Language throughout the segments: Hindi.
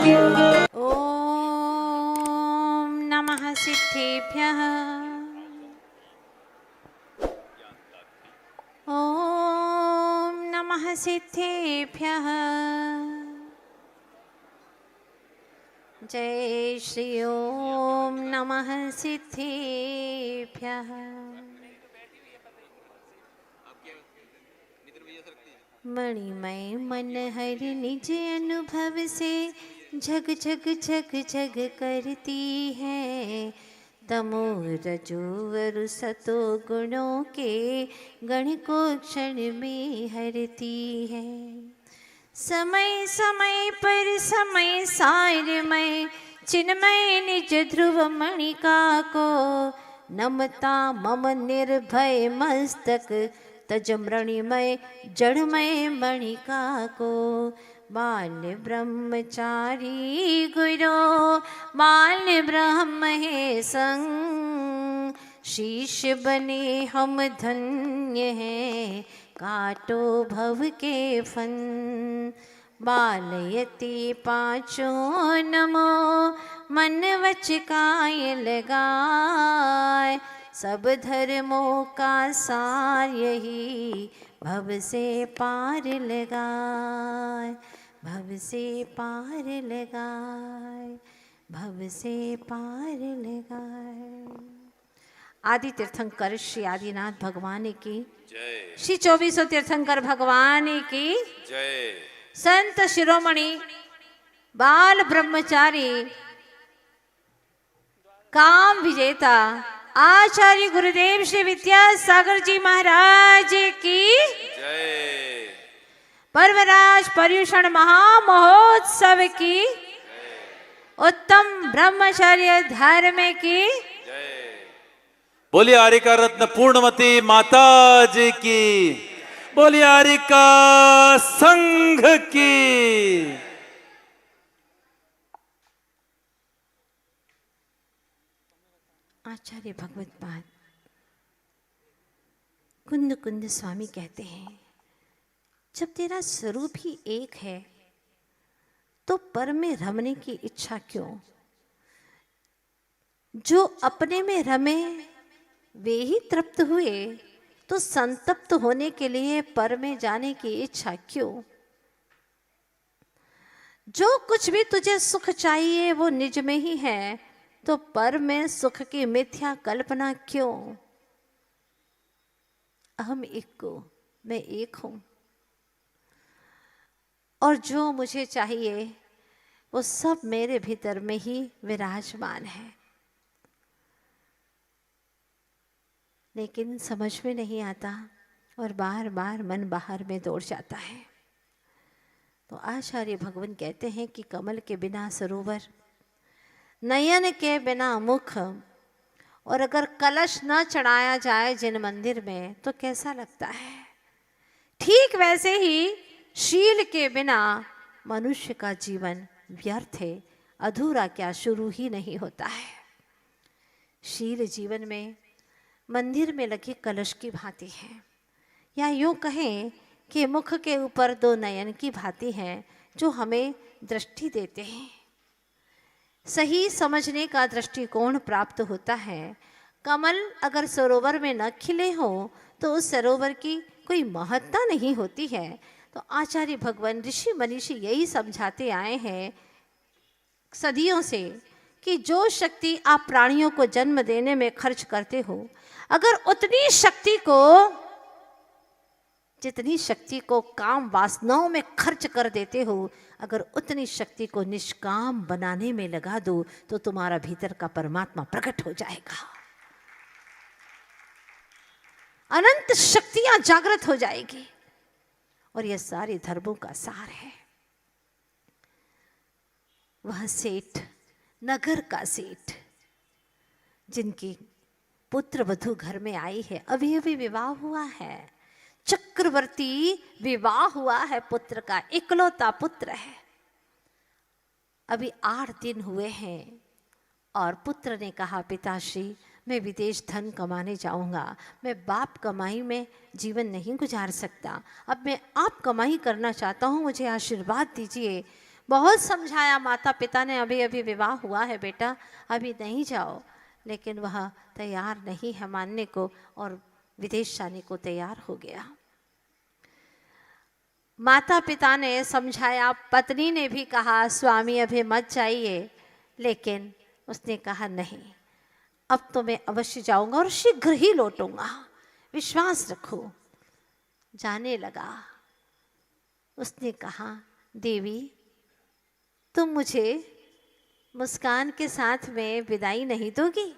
ॐ नमः सिद्धेभ्यः। ॐ नमः सिद्धेभ्यः। जय श्री ओम नमः सिद्धेभ्यः। मणिमय मन हर निज अनुभव से झग झग झग झग करती है। तमो रजो वरु सतो गुणों के गण को क्षण में हरती है। समय समय पर समय सारमय चिन्मय निज ध्रुव मणिका को। नमता मम निर्भय मस्तक तज मृणिमय जड़मय मणिका को। बाल ब्रह्मचारी गुरो बाल ब्रह्म है संग। शीश बने हम धन्य हैं काटो भव के फन। बालयति पाँचों नमो मन वच काय लगाए। सब धर्मों का सार यही भव से पार लगाए। भव से पार लगाए। भव से पार लगाए। आदि तीर्थंकर श्री आदिनाथ भगवान की जय। श्री 2400 तीर्थंकर भगवान की जय। संत शिरोमणि बाल ब्रह्मचारी काम विजेता आचार्य गुरुदेव श्री विद्यासागर जी महाराज की जय। पर्वराज पर्युषण महामहोत्सव की उत्तम ब्रह्मचर्य धर्म की बोलिए आरिका रत्न पूर्णमती माता जी की। बोलिए आरिका संघ की। आचार्य भगवत पाद कुंद कुंद स्वामी कहते हैं, जब तेरा स्वरूप ही एक है तो पर में रमने की इच्छा क्यों। जो अपने में रमे वे ही तृप्त हुए, तो संतप्त होने के लिए पर में जाने की इच्छा क्यों। जो कुछ भी तुझे सुख चाहिए वो निज में ही है, तो पर में सुख की मिथ्या कल्पना क्यों। अहम एक को, मैं एक हूं और जो मुझे चाहिए वो सब मेरे भीतर में ही विराजमान है। लेकिन समझ में नहीं आता और बार बार मन बाहर में दौड़ जाता है। तो आचार्य भगवान कहते हैं कि कमल के बिना सरोवर, नयन के बिना मुख, और अगर कलश न चढ़ाया जाए जिन मंदिर में तो कैसा लगता है। ठीक वैसे ही शील के बिना मनुष्य का जीवन व्यर्थ है, अधूरा क्या शुरू ही नहीं होता है। शील जीवन में मंदिर में लगे कलश की भांति है, या यूं कहें कि मुख के ऊपर दो नयन की भांति हैं जो हमें दृष्टि देते हैं। सही समझने का दृष्टिकोण प्राप्त होता है। कमल अगर सरोवर में न खिले हो तो उस सरोवर की कोई महत्ता नहीं होती है। तो आचार्य भगवान ऋषि मनीषी यही समझाते आए हैं सदियों से कि जो शक्ति आप प्राणियों को जन्म देने में खर्च करते हो, अगर उतनी शक्ति को, जितनी शक्ति को काम वासनाओं में खर्च कर देते हो, अगर उतनी शक्ति को निष्काम बनाने में लगा दो तो तुम्हारा भीतर का परमात्मा प्रकट हो जाएगा। अनंत शक्तियां जागृत हो जाएगी और यह सारे धर्मों का सार है। वह सेठ, नगर का सेठ, जिनकी पुत्र वधू घर में आई है, अभी अभी विवाह हुआ है, चक्रवर्ती विवाह हुआ है, पुत्र का इकलौता पुत्र है। अभी 8 दिन हुए हैं और पुत्र ने कहा, पिताश्री मैं विदेश धन कमाने जाऊंगा, मैं बाप कमाई में जीवन नहीं गुजार सकता, अब मैं आप कमाई करना चाहता हूँ, मुझे आशीर्वाद दीजिए। बहुत समझाया माता पिता ने, अभी अभी विवाह हुआ है बेटा, अभी नहीं जाओ, लेकिन वह तैयार नहीं है मानने को और विदेश जाने को तैयार हो गया। माता पिता ने समझाया, पत्नी ने भी कहा स्वामी अभी मत जाइए, लेकिन उसने कहा नहीं, अब तो मैं अवश्य जाऊंगा और शीघ्र ही लौटूंगा, विश्वास रखो। जाने लगा। उसने कहा देवी तुम मुझे मुस्कान के साथ में विदाई नहीं दोगी?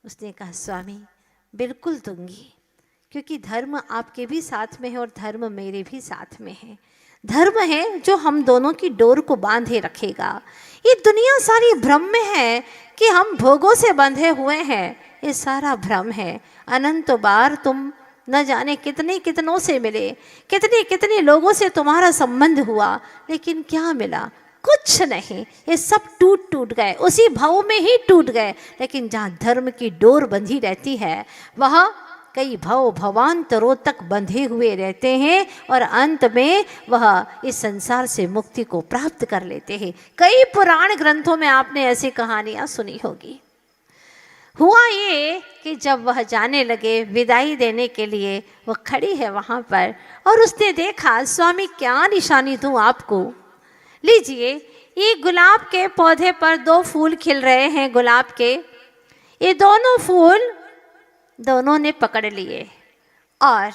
उसने कहा स्वामी बिल्कुल दूंगी, क्योंकि धर्म आपके भी साथ में है और धर्म मेरे भी साथ में है। धर्म है जो हम दोनों की डोर को बांधे रखेगा। ये दुनिया सारी भ्रम में है कि हम भोगों से बंधे हुए हैं, ये सारा भ्रम है। अनंत बार तुम न जाने कितने कितनों से मिले, कितने कितने लोगों से तुम्हारा संबंध हुआ, लेकिन क्या मिला? कुछ नहीं। ये सब टूट टूट गए, उसी भाव में ही टूट गए। लेकिन जहाँ धर्म की डोर बंधी रहती है वह कई भव भवांतरों तक बंधे हुए रहते हैं और अंत में वह इस संसार से मुक्ति को प्राप्त कर लेते हैं। कई पुराण ग्रंथों में आपने ऐसी कहानियां सुनी होगी। हुआ ये कि जब वह जाने लगे विदाई देने के लिए, वह खड़ी है वहाँ पर और उसने देखा स्वामी क्या निशानी दूँ आपको? लीजिए, ये गुलाब के पौधे पर 2 फूल खिल रहे हैं गुलाब के। ये दोनों फूल दोनों ने पकड़ लिए और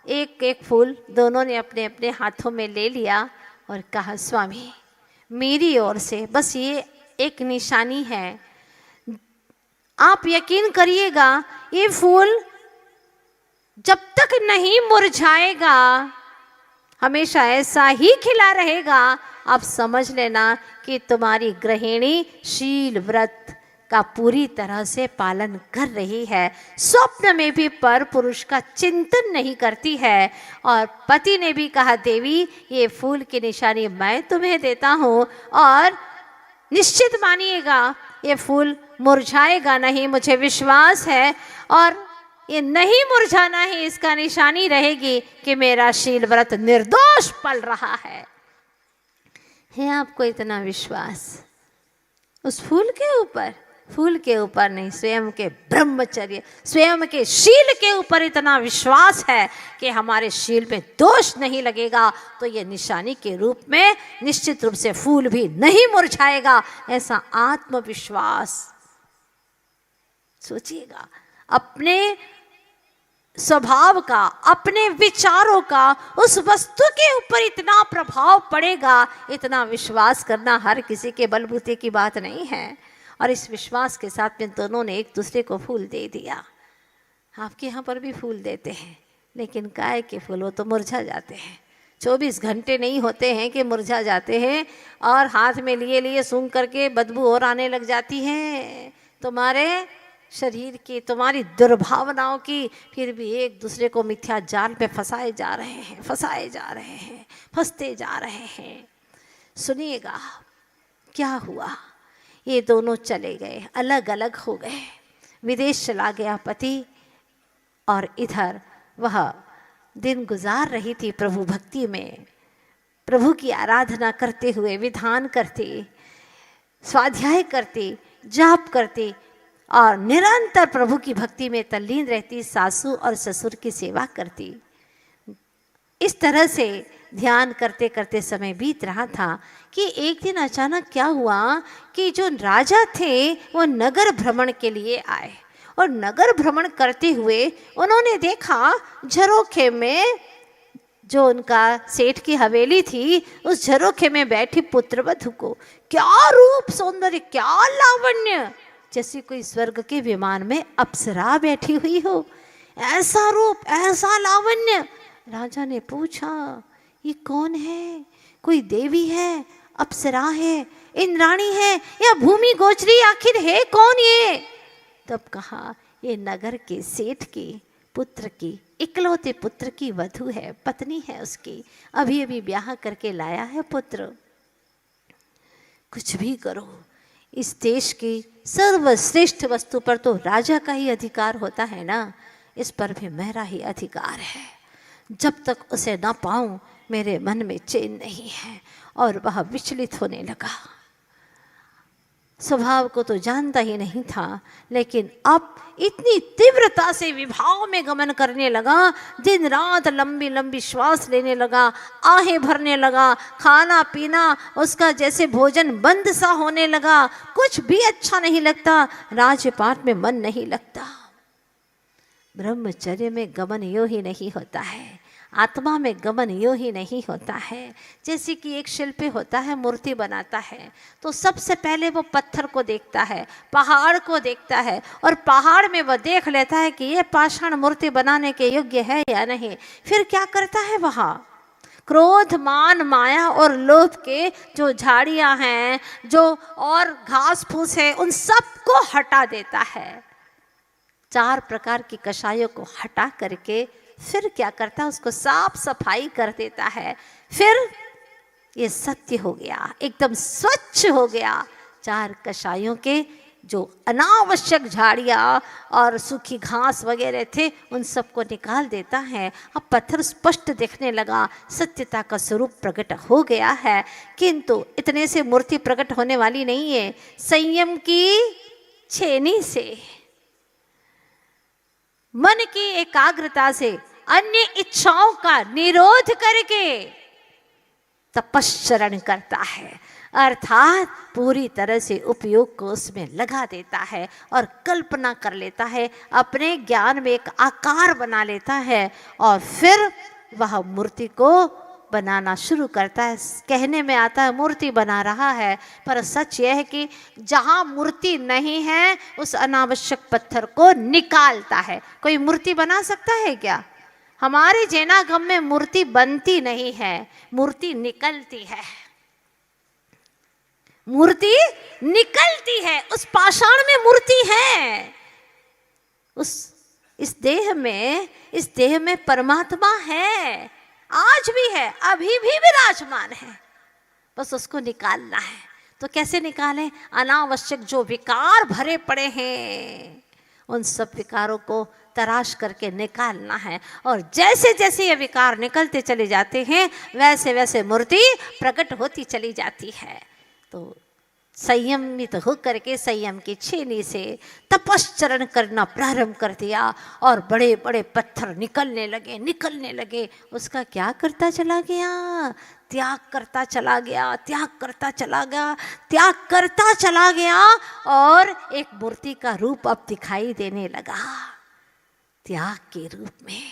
एक एक फूल दोनों ने अपने अपने हाथों में ले लिया और कहा स्वामी मेरी ओर से बस ये एक निशानी है, आप यकीन करिएगा ये फूल जब तक नहीं मुरझाएगा हमेशा ऐसा ही खिला रहेगा। आप समझ लेना कि तुम्हारी गृहिणी शील व्रत का पूरी तरह से पालन कर रही है, स्वप्न में भी पर पुरुष का चिंतन नहीं करती है। और पति ने भी कहा देवी ये फूल की निशानी मैं तुम्हें देता हूँ और निश्चित मानिएगा ये फूल मुरझाएगा नहीं, मुझे विश्वास है और ये नहीं मुरझाना ही इसका निशानी रहेगी कि मेरा शील व्रत निर्दोष पल रहा है आपको इतना विश्वास उस फूल के ऊपर? फूल के ऊपर नहीं, स्वयं के ब्रह्मचर्य, स्वयं के शील के ऊपर इतना विश्वास है कि हमारे शील में दोष नहीं लगेगा, तो ये निशानी के रूप में निश्चित रूप से फूल भी नहीं मुरझाएगा। ऐसा आत्मविश्वास सोचिएगा, अपने स्वभाव का, अपने विचारों का उस वस्तु के ऊपर इतना प्रभाव पड़ेगा, इतना विश्वास करना हर किसी के बलबूते की बात नहीं है। और इस विश्वास के साथ में दोनों ने एक दूसरे को फूल दे दिया। आपके यहाँ पर भी फूल देते हैं, लेकिन काय के फूल वो तो मुरझा जाते हैं, 24 घंटे नहीं होते हैं कि मुरझा जाते हैं और हाथ में लिए लिए सूंघ करके बदबू और आने लग जाती है तुम्हारे शरीर की, तुम्हारी दुर्भावनाओं की। फिर भी एक दूसरे को मिथ्या जाल में फंसाए जा रहे हैं, फंसाए जा रहे हैं, फंसते जा रहे हैं। सुनिएगा क्या हुआ, ये दोनों चले गए, अलग अलग हो गए। विदेश चला गया पति और इधर वह दिन गुजार रही थी प्रभु भक्ति में, प्रभु की आराधना करते हुए, विधान करती, स्वाध्याय करती, जाप करती और निरंतर प्रभु की भक्ति में तल्लीन रहती, सासू और ससुर की सेवा करती। इस तरह से ध्यान करते करते समय बीत रहा था कि एक दिन अचानक क्या हुआ कि जो राजा थे वो नगर भ्रमण के लिए आए और नगर भ्रमण करते हुए उन्होंने देखा झरोखे में जो उनका सेठ की हवेली थी, उस झरोखे में बैठी पुत्रवधू को क्या रूप सौंदर्य, क्या लावण्य, जैसे कोई स्वर्ग के विमान में अप्सरा बैठी हुई हो, ऐसा रूप, ऐसा लावण्य। राजा ने पूछा ये कौन है? कोई देवी है, अप्सरा है, इंद्राणी है या भूमि गोचरी, आखिर है कौन ये? तब कहा ये नगर के सेठ की पुत्र की, इकलौते पुत्र की वधू है, पत्नी है उसकी, अभी अभी ब्याह करके लाया है पुत्र। कुछ भी करो, इस देश की सर्वश्रेष्ठ वस्तु पर तो राजा का ही अधिकार होता है ना, इस पर भी मेरा ही अधिकार है। जब तक उसे ना पाऊं मेरे मन में चैन नहीं है, और वह विचलित होने लगा। स्वभाव को तो जानता ही नहीं था, लेकिन अब इतनी तीव्रता से विभाव में गमन करने लगा, दिन रात लंबी लंबी श्वास लेने लगा, आहें भरने लगा, खाना पीना उसका जैसे भोजन बंद सा होने लगा, कुछ भी अच्छा नहीं लगता, राजपाट में मन नहीं लगता। ब्रह्मचर्य में गमन यूं ही नहीं होता है, आत्मा में गमन यूं ही नहीं होता है। जैसे कि एक शिल्पी होता है, मूर्ति बनाता है, तो सबसे पहले वो पत्थर को देखता है, पहाड़ को देखता है, और पहाड़ में वह देख लेता है कि ये पाषाण मूर्ति बनाने के योग्य है या नहीं। फिर क्या करता है, वहाँ क्रोध मान माया और लोभ के जो झाड़ियाँ हैं, जो और घास फूस है, उन सबको हटा देता है। 4 प्रकार की कषायों को हटा करके फिर क्या करता है, उसको साफ सफाई कर देता है। फिर ये सत्य हो गया, एकदम स्वच्छ हो गया। 4 कषायों के जो अनावश्यक झाड़ियाँ और सूखी घास वगैरह थे, उन सबको निकाल देता है। अब पत्थर स्पष्ट दिखने लगा, सत्यता का स्वरूप प्रकट हो गया है। किंतु इतने से मूर्ति प्रकट होने वाली नहीं है, संयम की छेनी से, मन की एकाग्रता से, अन्य इच्छाओं का निरोध करके तपश्चरण करता है, अर्थात पूरी तरह से उपयोग को उसमें लगा देता है और कल्पना कर लेता है, अपने ज्ञान में एक आकार बना लेता है, और फिर वह मूर्ति को बनाना शुरू करता है। कहने में आता है मूर्ति बना रहा है, पर सच यह है कि जहाँ मूर्ति नहीं है, उस अनावश्यक पत्थर को निकालता है। कोई मूर्ति बना सकता है क्या? हमारे जैनागम में मूर्ति बनती नहीं है, मूर्ति निकलती है। मूर्ति निकलती है, उस पाषाण में मूर्ति है। इस देह में परमात्मा है, आज भी है, अभी भी विराजमान है, बस उसको निकालना है। तो कैसे निकालें? अनावश्यक जो विकार भरे पड़े हैं, उन सब विकारों को तराश करके निकालना है। और जैसे जैसे ये विकार निकलते चले जाते हैं, वैसे वैसे मूर्ति प्रकट होती चली जाती है। तो संयमित होकर के संयम की छेनी से तपश्चरण करना प्रारंभ कर दिया, और बड़े बड़े पत्थर निकलने लगे। उसका क्या करता चला गया? त्याग करता चला गया, त्याग करता चला गया, त्याग करता चला गया, और एक मूर्ति का रूप अब दिखाई देने लगा, त्याग के रूप में।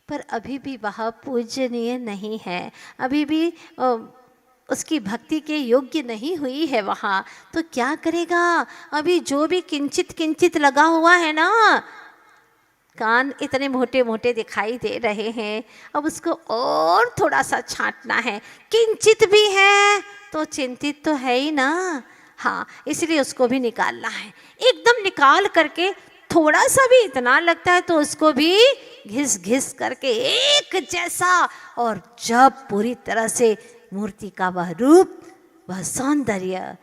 पर अभी भी वह पूजनीय नहीं है, अभी भी उसकी भक्ति के योग्य नहीं हुई है वहाँ। तो क्या करेगा? अभी जो भी किंचित किंचित लगा हुआ है ना, कान इतने मोटे मोटे दिखाई दे रहे हैं, अब उसको और थोड़ा सा छांटना है। किंचित भी है तो चिंतित तो है ही ना, हाँ, इसलिए उसको भी निकालना है। एकदम निकाल करके थोड़ा सा भी इतना लगता है तो उसको भी घिस घिस करके एक जैसा, और जब पूरी तरह से मूर्ति का वह रूप, वह सौंदर्य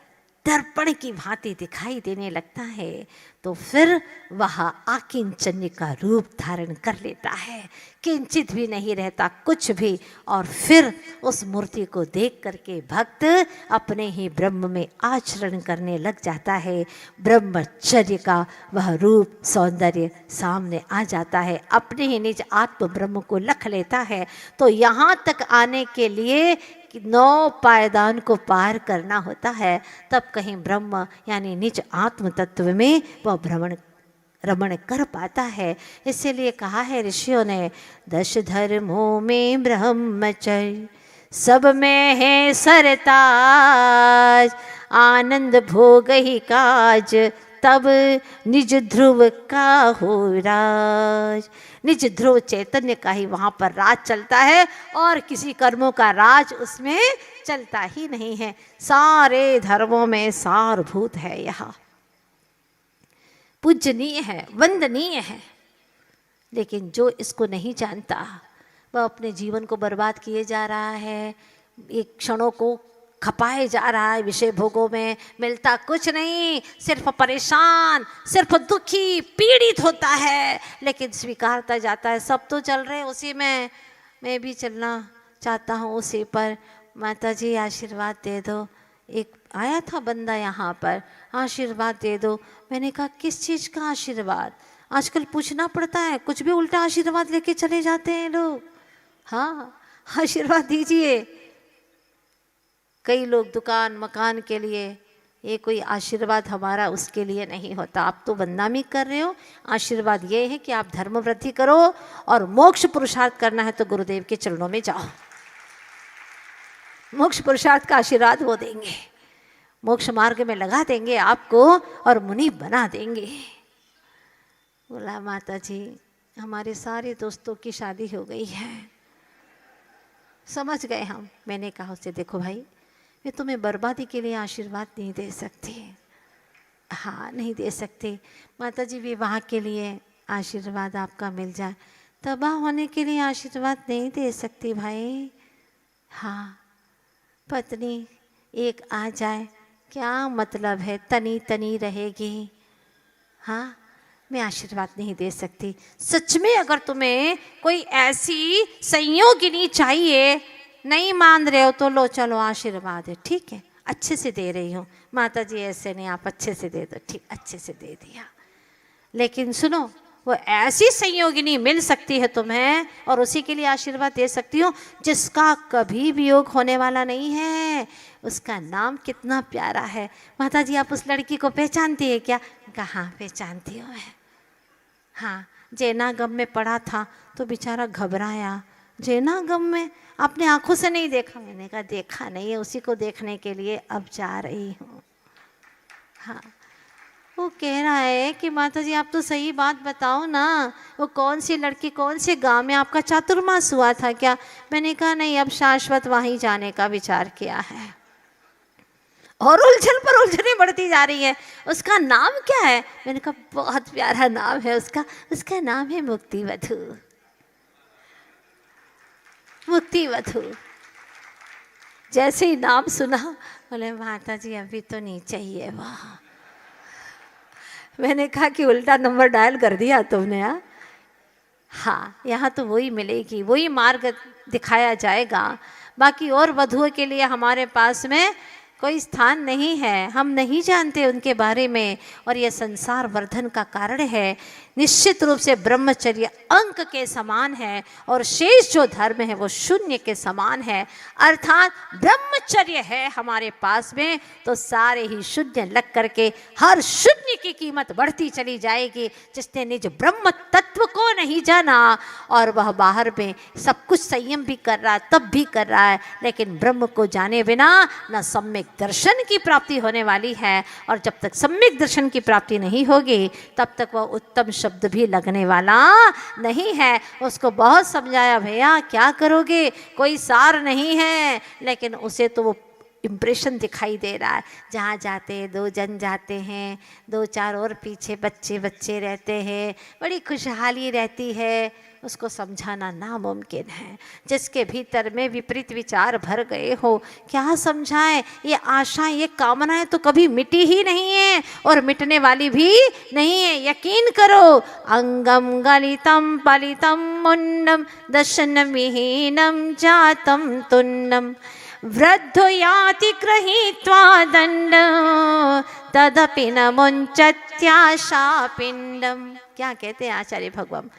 दर्पण की भांति दिखाई देने लगता है, तो फिर वह आकिंचन्य का रूप धारण कर लेता है, किंचित भी नहीं रहता कुछ भी। और फिर उस मूर्ति को देख करके भक्त अपने ही ब्रह्म में आचरण करने लग जाता है। ब्रह्मचर्य का वह रूप सौंदर्य सामने आ जाता है, अपने ही निज आत्म ब्रह्म को लख लेता है। तो यहाँ तक आने के लिए 9 पायदान को पार करना होता है, तब कहीं ब्रह्म यानी निज आत्म तत्व में वह रमण कर पाता है। इसीलिए कहा है ऋषियों ने, 10 धर्मों में ब्रह्मचर्य, सब में है सरताज, आनंद भोग ही काज, तब निज ध्रुव का हो राज। निज ध्रुव चैतन्य का ही वहाँ पर राज चलता है, और किसी कर्मों का राज उसमें चलता ही नहीं है। सारे धर्मों में सारभूत है, यहाँ पूजनीय है, वंदनीय है। लेकिन जो इसको नहीं जानता, वह अपने जीवन को बर्बाद किए जा रहा है, एक क्षणों को खपाए जा रहा है विषय भोगों में, मिलता कुछ नहीं, सिर्फ परेशान, सिर्फ दुखी पीड़ित होता है, लेकिन स्वीकारता जाता है सब तो चल रहे उसी में, मैं भी चलना चाहता हूँ उसी पर माता जी आशीर्वाद दे दो। एक आया था बंदा यहाँ पर, आशीर्वाद दे दो। मैंने कहा किस चीज़ का आशीर्वाद? आजकल पूछना पड़ता है, कुछ भी उल्टा आशीर्वाद लेके चले जाते हैं लोग। हाँ, आशीर्वाद दीजिए। कई लोग दुकान मकान के लिए, ये कोई आशीर्वाद हमारा उसके लिए नहीं होता। आप तो बदनामी कर रहे हो। आशीर्वाद ये है कि आप धर्म वृद्धि करो और मोक्ष पुरुषार्थ करना है तो गुरुदेव के चरणों में जाओ। मोक्ष पुरुषार्थ का आशीर्वाद वो देंगे, मोक्ष मार्ग में लगा देंगे आपको और मुनि बना देंगे। बोला माता जी हमारे सारे दोस्तों की शादी हो गई है। समझ गए हम। मैंने कहा उससे देखो भाई, मैं तुम्हें बर्बादी के लिए आशीर्वाद नहीं दे सकती। हाँ नहीं दे सकती माता जी। विवाह के लिए आशीर्वाद आपका मिल जाए, तबाह होने के लिए आशीर्वाद नहीं दे सकती भाई। हाँ, पत्नी एक आ जाए क्या मतलब है, तनी तनी रहेगी। हाँ, मैं आशीर्वाद नहीं दे सकती। सच में अगर तुम्हें कोई ऐसी संयोगिनी चाहिए, नहीं मान रहे हो तो लो, चलो आशीर्वाद है, ठीक है, अच्छे से दे रही हूँ। माता जी ऐसे नहीं, आप अच्छे से दे दो। ठीक, अच्छे से दे दिया। लेकिन सुनो, वो ऐसी संयोगिनी मिल सकती है तुम्हें और उसी के लिए आशीर्वाद दे सकती हूँ जिसका कभी वियोग होने वाला नहीं है। उसका नाम कितना प्यारा है। माता जी आप उस लड़की को पहचानती है क्या? कहाँ पहचानती हो मैं। हाँ, जैनागम में पड़ा था तो बेचारा घबराया। जैनागम में अपने आंखों से नहीं देखा। मैंने कहा देखा नहीं है, उसी को देखने के लिए अब जा रही हूँ। हाँ, वो कह रहा है कि माता जी आप तो सही बात बताओ ना, वो कौन सी लड़की, कौन से गांव में आपका चातुर्मास हुआ था क्या? मैंने कहा नहीं, अब शाश्वत वहीं जाने का विचार किया है। और उलझन पर उलझने बढ़ती जा रही है। उसका नाम क्या है? मैंने कहा बहुत प्यारा नाम है उसका। उसका नाम है मुक्तिवधु। मुक्तिवधु। जैसे ही नाम सुना बोले माता जी अभी तो नहीं चाहिए वहाँ। मैंने कहा कि उल्टा नंबर डायल कर दिया तुमने। हाँ, यहाँ तो वही मिलेगी, वही मार्ग दिखाया जाएगा। बाकी और वधुओं के लिए हमारे पास में कोई स्थान नहीं है, हम नहीं जानते उनके बारे में। और यह संसार वर्धन का कारण है। निश्चित रूप से ब्रह्मचर्य अंक के समान है और शेष जो धर्म है वो शून्य के समान है। अर्थात ब्रह्मचर्य है हमारे पास में तो सारे ही शून्य लग करके हर शून्य की कीमत बढ़ती चली जाएगी। जिसने निज ब्रह्म तत्व को नहीं जाना और वह बाहर में सब कुछ संयम भी कर रहा है, तब भी कर रहा है, लेकिन ब्रह्म को जाने बिना न सम्यक दर्शन की प्राप्ति होने वाली है। और जब तक सम्यक दर्शन की प्राप्ति नहीं होगी तब तक वह उत्तम शब्द भी लगने वाला नहीं है। उसको बहुत समझाया, भैया क्या करोगे, कोई सार नहीं है, लेकिन उसे तो वो इम्प्रेशन दिखाई दे रहा है। जहाँ जाते हैं 2 जन जाते हैं, 2-4 और पीछे बच्चे बच्चे रहते हैं, बड़ी खुशहाली रहती है। उसको समझाना नामुमकिन है। जिसके भीतर में विपरीत विचार भर गए हो, क्या समझाएं? ये आशाएं, ये कामनाएं तो कभी मिटी ही नहीं है और मिटने वाली भी नहीं है। यकीन करो। अंगम गलितम पलितम मुंडम दर्शन विहीनम जातम तुन्नम वृद्धो याति गृहीत्वा दंड तदपि न मुंचत्याशा पिंडम। क्या कहते हैं आचार्य भगवान?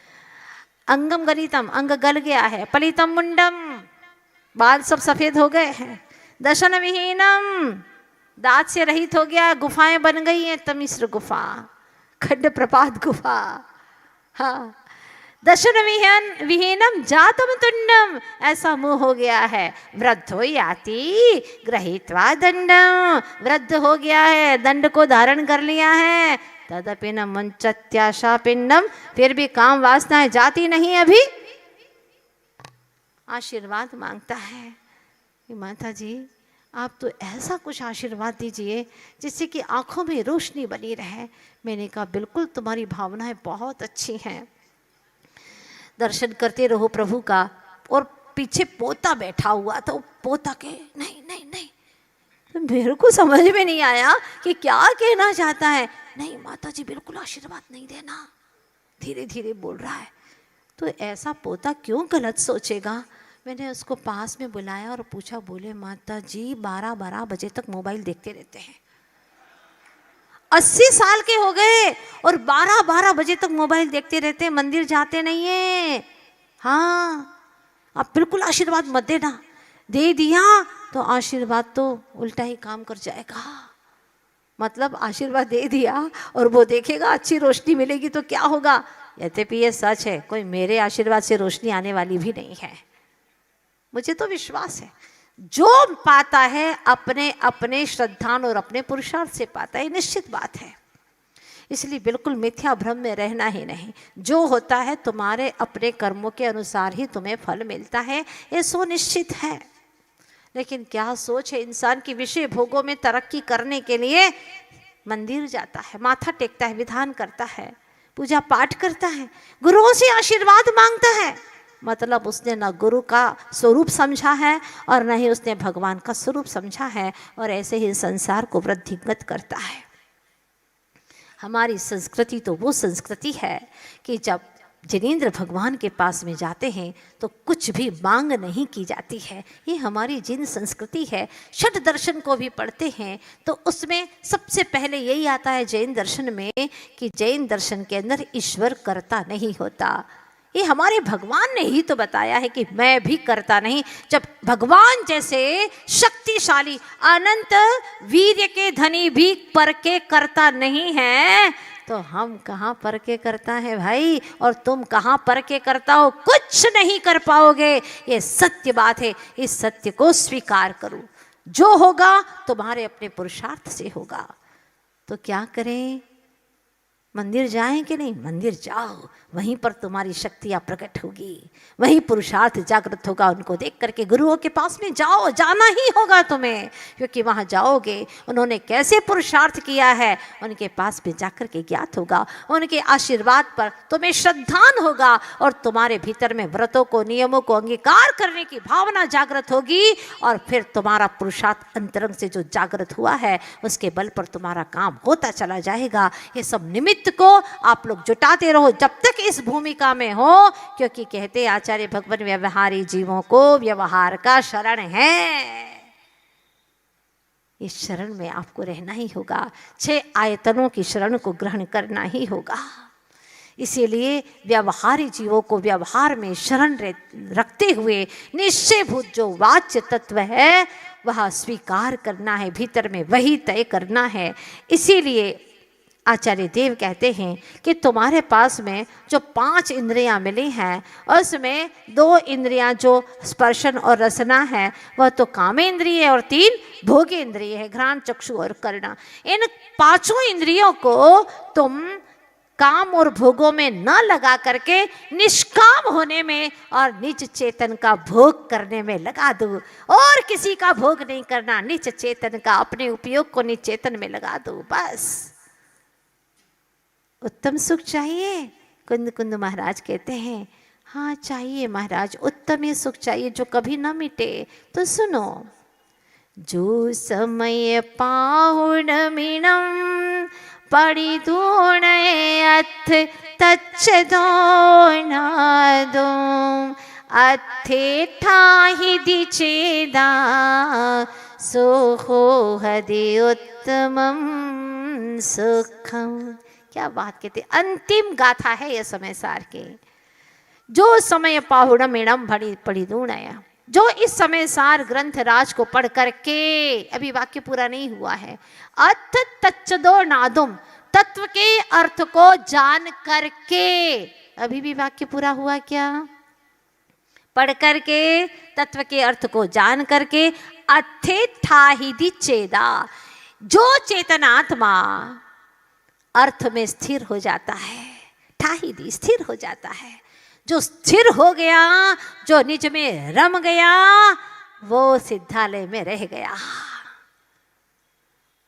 अंगम गलितम, अंग गल गया है, पलितम मुंडम, बाल सब सफेद हो गए हैं, दर्शन विहीनम, दांत से रहित हो गया, गुफाएं बन गई हैं, तमिश्र गुफा, खड्ड प्रपात गुफा। हाँ, दर्शन विहीनम जातम तुंडम, ऐसा मुंह हो गया है। वृद्धो याति गृहीत्वा दंडम, वृद्ध हो गया है, दंड को धारण कर लिया है। तदपि न मुंचत्याशा पिंडम, फिर भी काम वासनाएं जाती नहीं। अभी आशीर्वाद मांगता है कि माता जी आप तो ऐसा कुछ आशीर्वाद दीजिए जिससे कि आंखों में रोशनी बनी रहे। मैंने कहा बिल्कुल, तुम्हारी भावनाएं बहुत अच्छी हैं, दर्शन करते रहो प्रभु का। और पीछे पोता बैठा हुआ था, पोता के नहीं नहीं नहीं, तो मेरे को समझ में नहीं आया कि क्या कहना चाहता है। नहीं माता जी बिल्कुल आशीर्वाद नहीं देना, धीरे धीरे बोल रहा है। तो ऐसा पोता क्यों गलत सोचेगा? मैंने उसको पास में बुलाया और पूछा, बोले माता जी 12-12 बजे तक मोबाइल देखते रहते हैं, 80 साल के हो गए और 12-12 बजे तक मोबाइल देखते रहते हैं, मंदिर जाते नहीं है। हाँ, आप बिल्कुल आशीर्वाद मत देना, दे दिया तो आशीर्वाद तो उल्टा ही काम कर जाएगा। मतलब आशीर्वाद दे दिया और वो देखेगा अच्छी रोशनी मिलेगी तो क्या होगा। यद्यपि ये सच है, कोई मेरे आशीर्वाद से रोशनी आने वाली भी नहीं है, मुझे तो विश्वास है। जो पाता है अपने अपने श्रद्धान और अपने पुरुषार्थ से पाता है, निश्चित बात है। इसलिए बिल्कुल मिथ्या भ्रम में रहना ही नहीं। जो होता है तुम्हारे अपने कर्मों के अनुसार ही तुम्हें फल मिलता है, ये सुनिश्चित है। लेकिन क्या सोच है इंसान की, विषय भोगों में तरक्की करने के लिए मंदिर जाता है, माथा टेकता है, विधान करता है, पूजा पाठ करता है, गुरुओं से आशीर्वाद मांगता है। मतलब उसने न गुरु का स्वरूप समझा है और न ही उसने भगवान का स्वरूप समझा है, और ऐसे ही संसार को वृद्धिगत करता है। हमारी संस्कृति तो वो संस्कृति है कि जब जिनेंद्र भगवान के पास में जाते हैं तो कुछ भी मांग नहीं की जाती है। ये हमारी जिन संस्कृति है। षट दर्शन को भी पढ़ते हैं तो उसमें सबसे पहले यही आता है जैन दर्शन में कि जैन दर्शन के अंदर ईश्वर करता नहीं होता। ये हमारे भगवान ने ही तो बताया है कि मैं भी करता नहीं। जब भगवान जैसे शक्तिशाली अनंत वीर्य के धनी भी पर के करता नहीं है तो हम कहाँ पर के करता है भाई, और तुम कहाँ पर के करता हो, कुछ नहीं कर पाओगे। ये सत्य बात है, इस सत्य को स्वीकार करो। जो होगा तुम्हारे अपने पुरुषार्थ से होगा। तो क्या करें, मंदिर जाएं कि नहीं? मंदिर जाओ, वहीं पर तुम्हारी शक्तियाँ प्रकट होगी, वहीं पुरुषार्थ जागृत होगा। उनको देख करके गुरुओं के पास में जाओ, जाना ही होगा तुम्हें, क्योंकि वहाँ जाओगे उन्होंने कैसे पुरुषार्थ किया है उनके पास में जाकर के ज्ञात होगा। उनके आशीर्वाद पर तुम्हें श्रद्धान होगा और तुम्हारे भीतर में व्रतों को, नियमों को अंगीकार करने की भावना जागृत होगी, और फिर तुम्हारा पुरुषार्थ अंतरंग से जो जागृत हुआ है उसके बल पर तुम्हारा काम होता चला जाएगा। ये सब निमित्त को आप लोग जुटाते रहो जब तक इस भूमिका में हो, क्योंकि कहते आचार्य भगवान व्यवहारी जीवों को व्यवहार का शरण है। इस शरण में आपको रहना ही होगा, 6 आयतनों की शरण को ग्रहण करना ही होगा। इसीलिए व्यवहारी जीवों को व्यवहार में शरण रखते हुए निश्चयभूत जो वाच्य तत्व है वह स्वीकार करना है, भीतर में वही तय करना है। इसीलिए आचार्य देव कहते हैं कि तुम्हारे पास में जो 5 इंद्रियां मिली हैं उसमें 2 इंद्रियां जो स्पर्शन और रसना है वह तो कामेंद्रिय है और 3 भोगेंद्रिय है, घ्राण, चक्षु और कर्ण। इन 5 इंद्रियों को तुम काम और भोगों में न लगा करके निष्काम होने में और निज चेतन का भोग करने में लगा दो। और किसी का भोग नहीं करना, निज चेतन का, अपने उपयोग को निज चेतन में लगा दो बस। उत्तम सुख चाहिए? कुंद कुंद महाराज कहते हैं हाँ चाहिए महाराज, उत्तम ही सुख चाहिए जो कभी न मिटे। तो सुनो, जो समय पाहुणमिणं पड़ी दूण अथ तच्छ दोनादो अथे ठाहि दिचेदा सोहो हदि उत्तमं सुखम। क्या बात कहते, अंतिम गाथा है यह समय सार के। जो समय पाहुणमिणं पड़ी दूणया, जो इस समय सार ग्रंथ राज को पढ़ करके, अभी वाक्य पूरा नहीं हुआ है, अथ तच्चदो नादुम, तत्व के अर्थ को जान करके, अभी भी वाक्य पूरा हुआ क्या? पढ़ करके तत्व के अर्थ को जान करके, अथे ठाहिदि चेदा, जो चेतनात्मा अर्थ में स्थिर हो जाता है, ठाहिदी स्थिर हो जाता है, जो स्थिर हो गया, जो निज में रम गया, वो सिद्धालय में रह गया।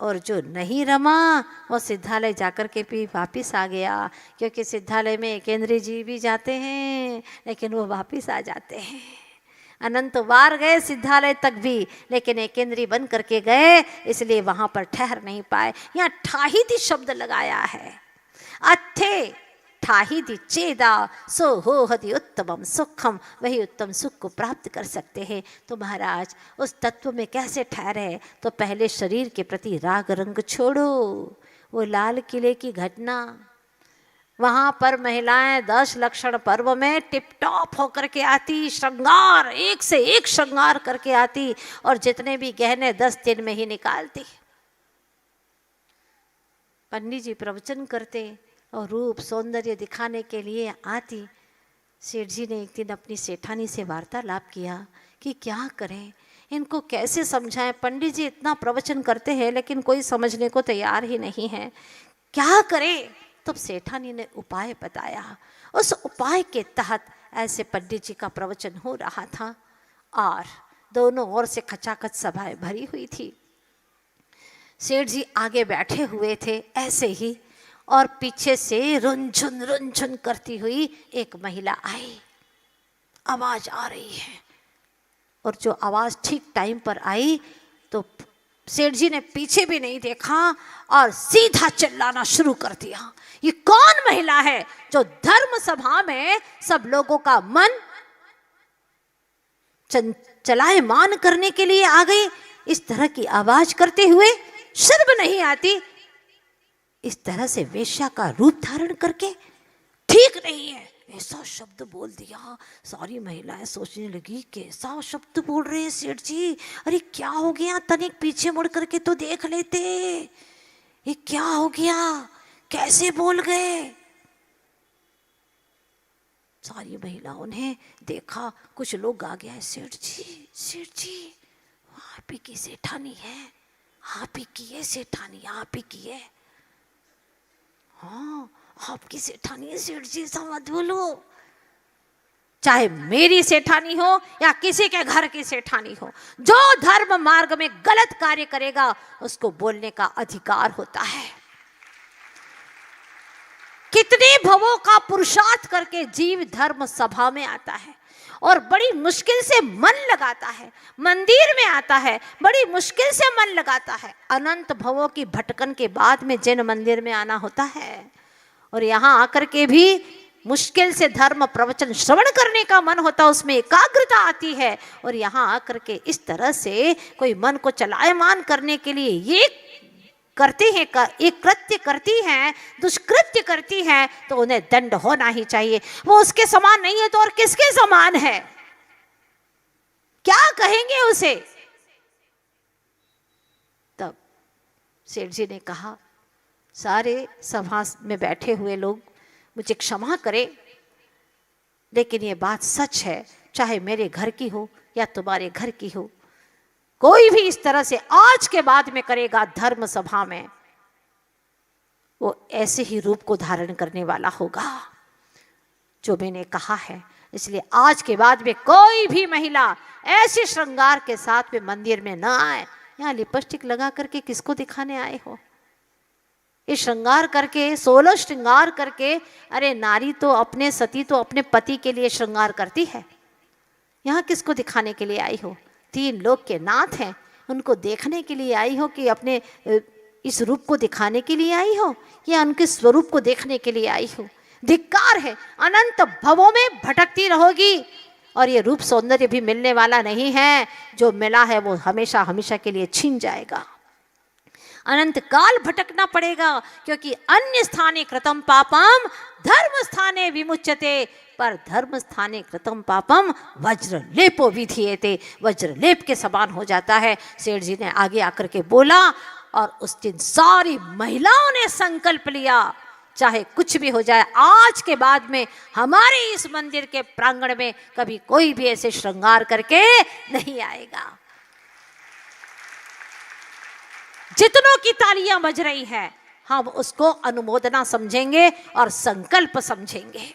और जो नहीं रमा वो सिद्धालय जाकर के भी वापिस आ गया, क्योंकि सिद्धालय में एकेंद्रीय जी भी जाते हैं लेकिन वो वापिस आ जाते हैं। अनंत बार गए सिद्धालय तक भी, लेकिन एकेंद्रीय बन करके गए, इसलिए वहां पर ठहर नहीं पाए। यहाँ ठाहिदी शब्द लगाया है, अथे ठाही दी चेदा सो हो हदि उत्तमम सुखम, वही उत्तम सुख को प्राप्त कर सकते हैं। तो महाराज उस तत्व में कैसे ठहरे? तो पहले शरीर के प्रति राग रंग छोड़ो। वो लाल किले की घटना, वहां पर महिलाएं 10 लक्षण पर्व में टिप टॉप होकर के आती, श्रृंगार एक से एक श्रृंगार करके आती, और जितने भी गहने 10 दिन में ही निकालती। पंडित जी प्रवचन करते और रूप सौंदर्य दिखाने के लिए आती। सेठ जी ने एक दिन अपनी सेठानी से वार्तालाप किया कि क्या करें, इनको कैसे समझाएं। पंडित जी इतना प्रवचन करते हैं लेकिन कोई समझने को तैयार ही नहीं है, क्या करें? तब सेठानी ने उपाय बताया। उस उपाय के तहत ऐसे पंडित जी का प्रवचन हो रहा था और दोनों ओर से खचाखच सभाएं भरी हुई थी। सेठ जी आगे बैठे हुए थे ऐसे ही, और पीछे से रुनझुन करती हुई एक महिला आई। आवाज आ रही है, और जो आवाज ठीक टाइम पर आई तो सेठ जी ने पीछे भी नहीं देखा और सीधा चिल्लाना शुरू कर दिया। ये कौन महिला है जो धर्म सभा में सब लोगों का मन चलायमान करने के लिए आ गई? इस तरह की आवाज करते हुए शर्म नहीं आती? इस तरह से वेश्या का रूप धारण करके ठीक नहीं है। ऐसा शब्द बोल दिया, सारी महिलाएं सोचने लगी कैसा शब्द बोल रहे हैं सेठ जी, अरे क्या हो गया? तनिक पीछे मुड़ करके तो देख लेते, ये क्या हो गया, कैसे बोल गए? सारी महिलाओं ने देखा, कुछ लोग आ गया, सेठ जी आप ही की सेठानी है, आप ही की है सेठानी, आप ही की है। हाँ आपकी सेठानी है सेठ जी, ऐसा मत बोलो। चाहे मेरी सेठानी हो या किसी के घर की सेठानी हो, जो धर्म मार्ग में गलत कार्य करेगा उसको बोलने का अधिकार होता है। कितने भवों का पुरुषार्थ करके जीव धर्म सभा में आता है और बड़ी मुश्किल से मन लगाता है, मंदिर में आता है, बड़ी मुश्किल से मन लगाता है। अनंत भवों की भटकन के बाद में जिन मंदिर में आना होता है, और यहाँ आकर के भी मुश्किल से धर्म प्रवचन श्रवण करने का मन होता, उसमें एकाग्रता आती है। और यहाँ आकर के इस तरह से कोई मन को चलायमान करने के लिए ये करते हैं, एक कृत्य करती हैं, दुष्कृत्य करती हैं, तो उन्हें दंड होना ही चाहिए। वो उसके समान नहीं है तो और किसके समान है? क्या कहेंगे उसे? तब सेठ जी ने कहा, सारे सभा में बैठे हुए लोग मुझे क्षमा करें, लेकिन ये बात सच है, चाहे मेरे घर की हो या तुम्हारे घर की हो, कोई भी इस तरह से आज के बाद में करेगा धर्म सभा में, वो ऐसे ही रूप को धारण करने वाला होगा जो मैंने कहा है। इसलिए आज के बाद में कोई भी महिला ऐसे श्रृंगार के साथ में मंदिर में ना आए। यहाँ लिपस्टिक लगा करके किसको दिखाने आए हो? ये श्रृंगार करके, 16 श्रृंगार करके, अरे नारी तो अपने, सती तो अपने पति के लिए श्रृंगार करती है। यहाँ किसको दिखाने के लिए आई हो? 3 लोग के नाथ हैं, उनको देखने के लिए आई हो कि अपने इस रूप को दिखाने के लिए आई हो या उनके स्वरूप को देखने के लिए आई हो? धिक्कार है, अनंत भवों में भटकती रहोगी और ये रूप सौंदर्य भी मिलने वाला नहीं है। जो मिला है वो हमेशा हमेशा के लिए छिन जाएगा। अनंत काल भटकना पड़ेगा, क्योंकि अन्य स्थाने कृतम पापम धर्म स्थाने विमुच्यते, पर धर्म स्थाने कृतम पापम वज्र लेपो विधीयते, वज्र लेप के समान हो जाता है। सेठ जी ने आगे आकर के बोला, और उस दिन सारी महिलाओं ने संकल्प लिया, चाहे कुछ भी हो जाए, आज के बाद में हमारे इस मंदिर के प्रांगण में कभी कोई भी ऐसे श्रृंगार करके नहीं आएगा। जितनों की तालियां बज रही है, हम उसको अनुमोदना समझेंगे और संकल्प समझेंगे।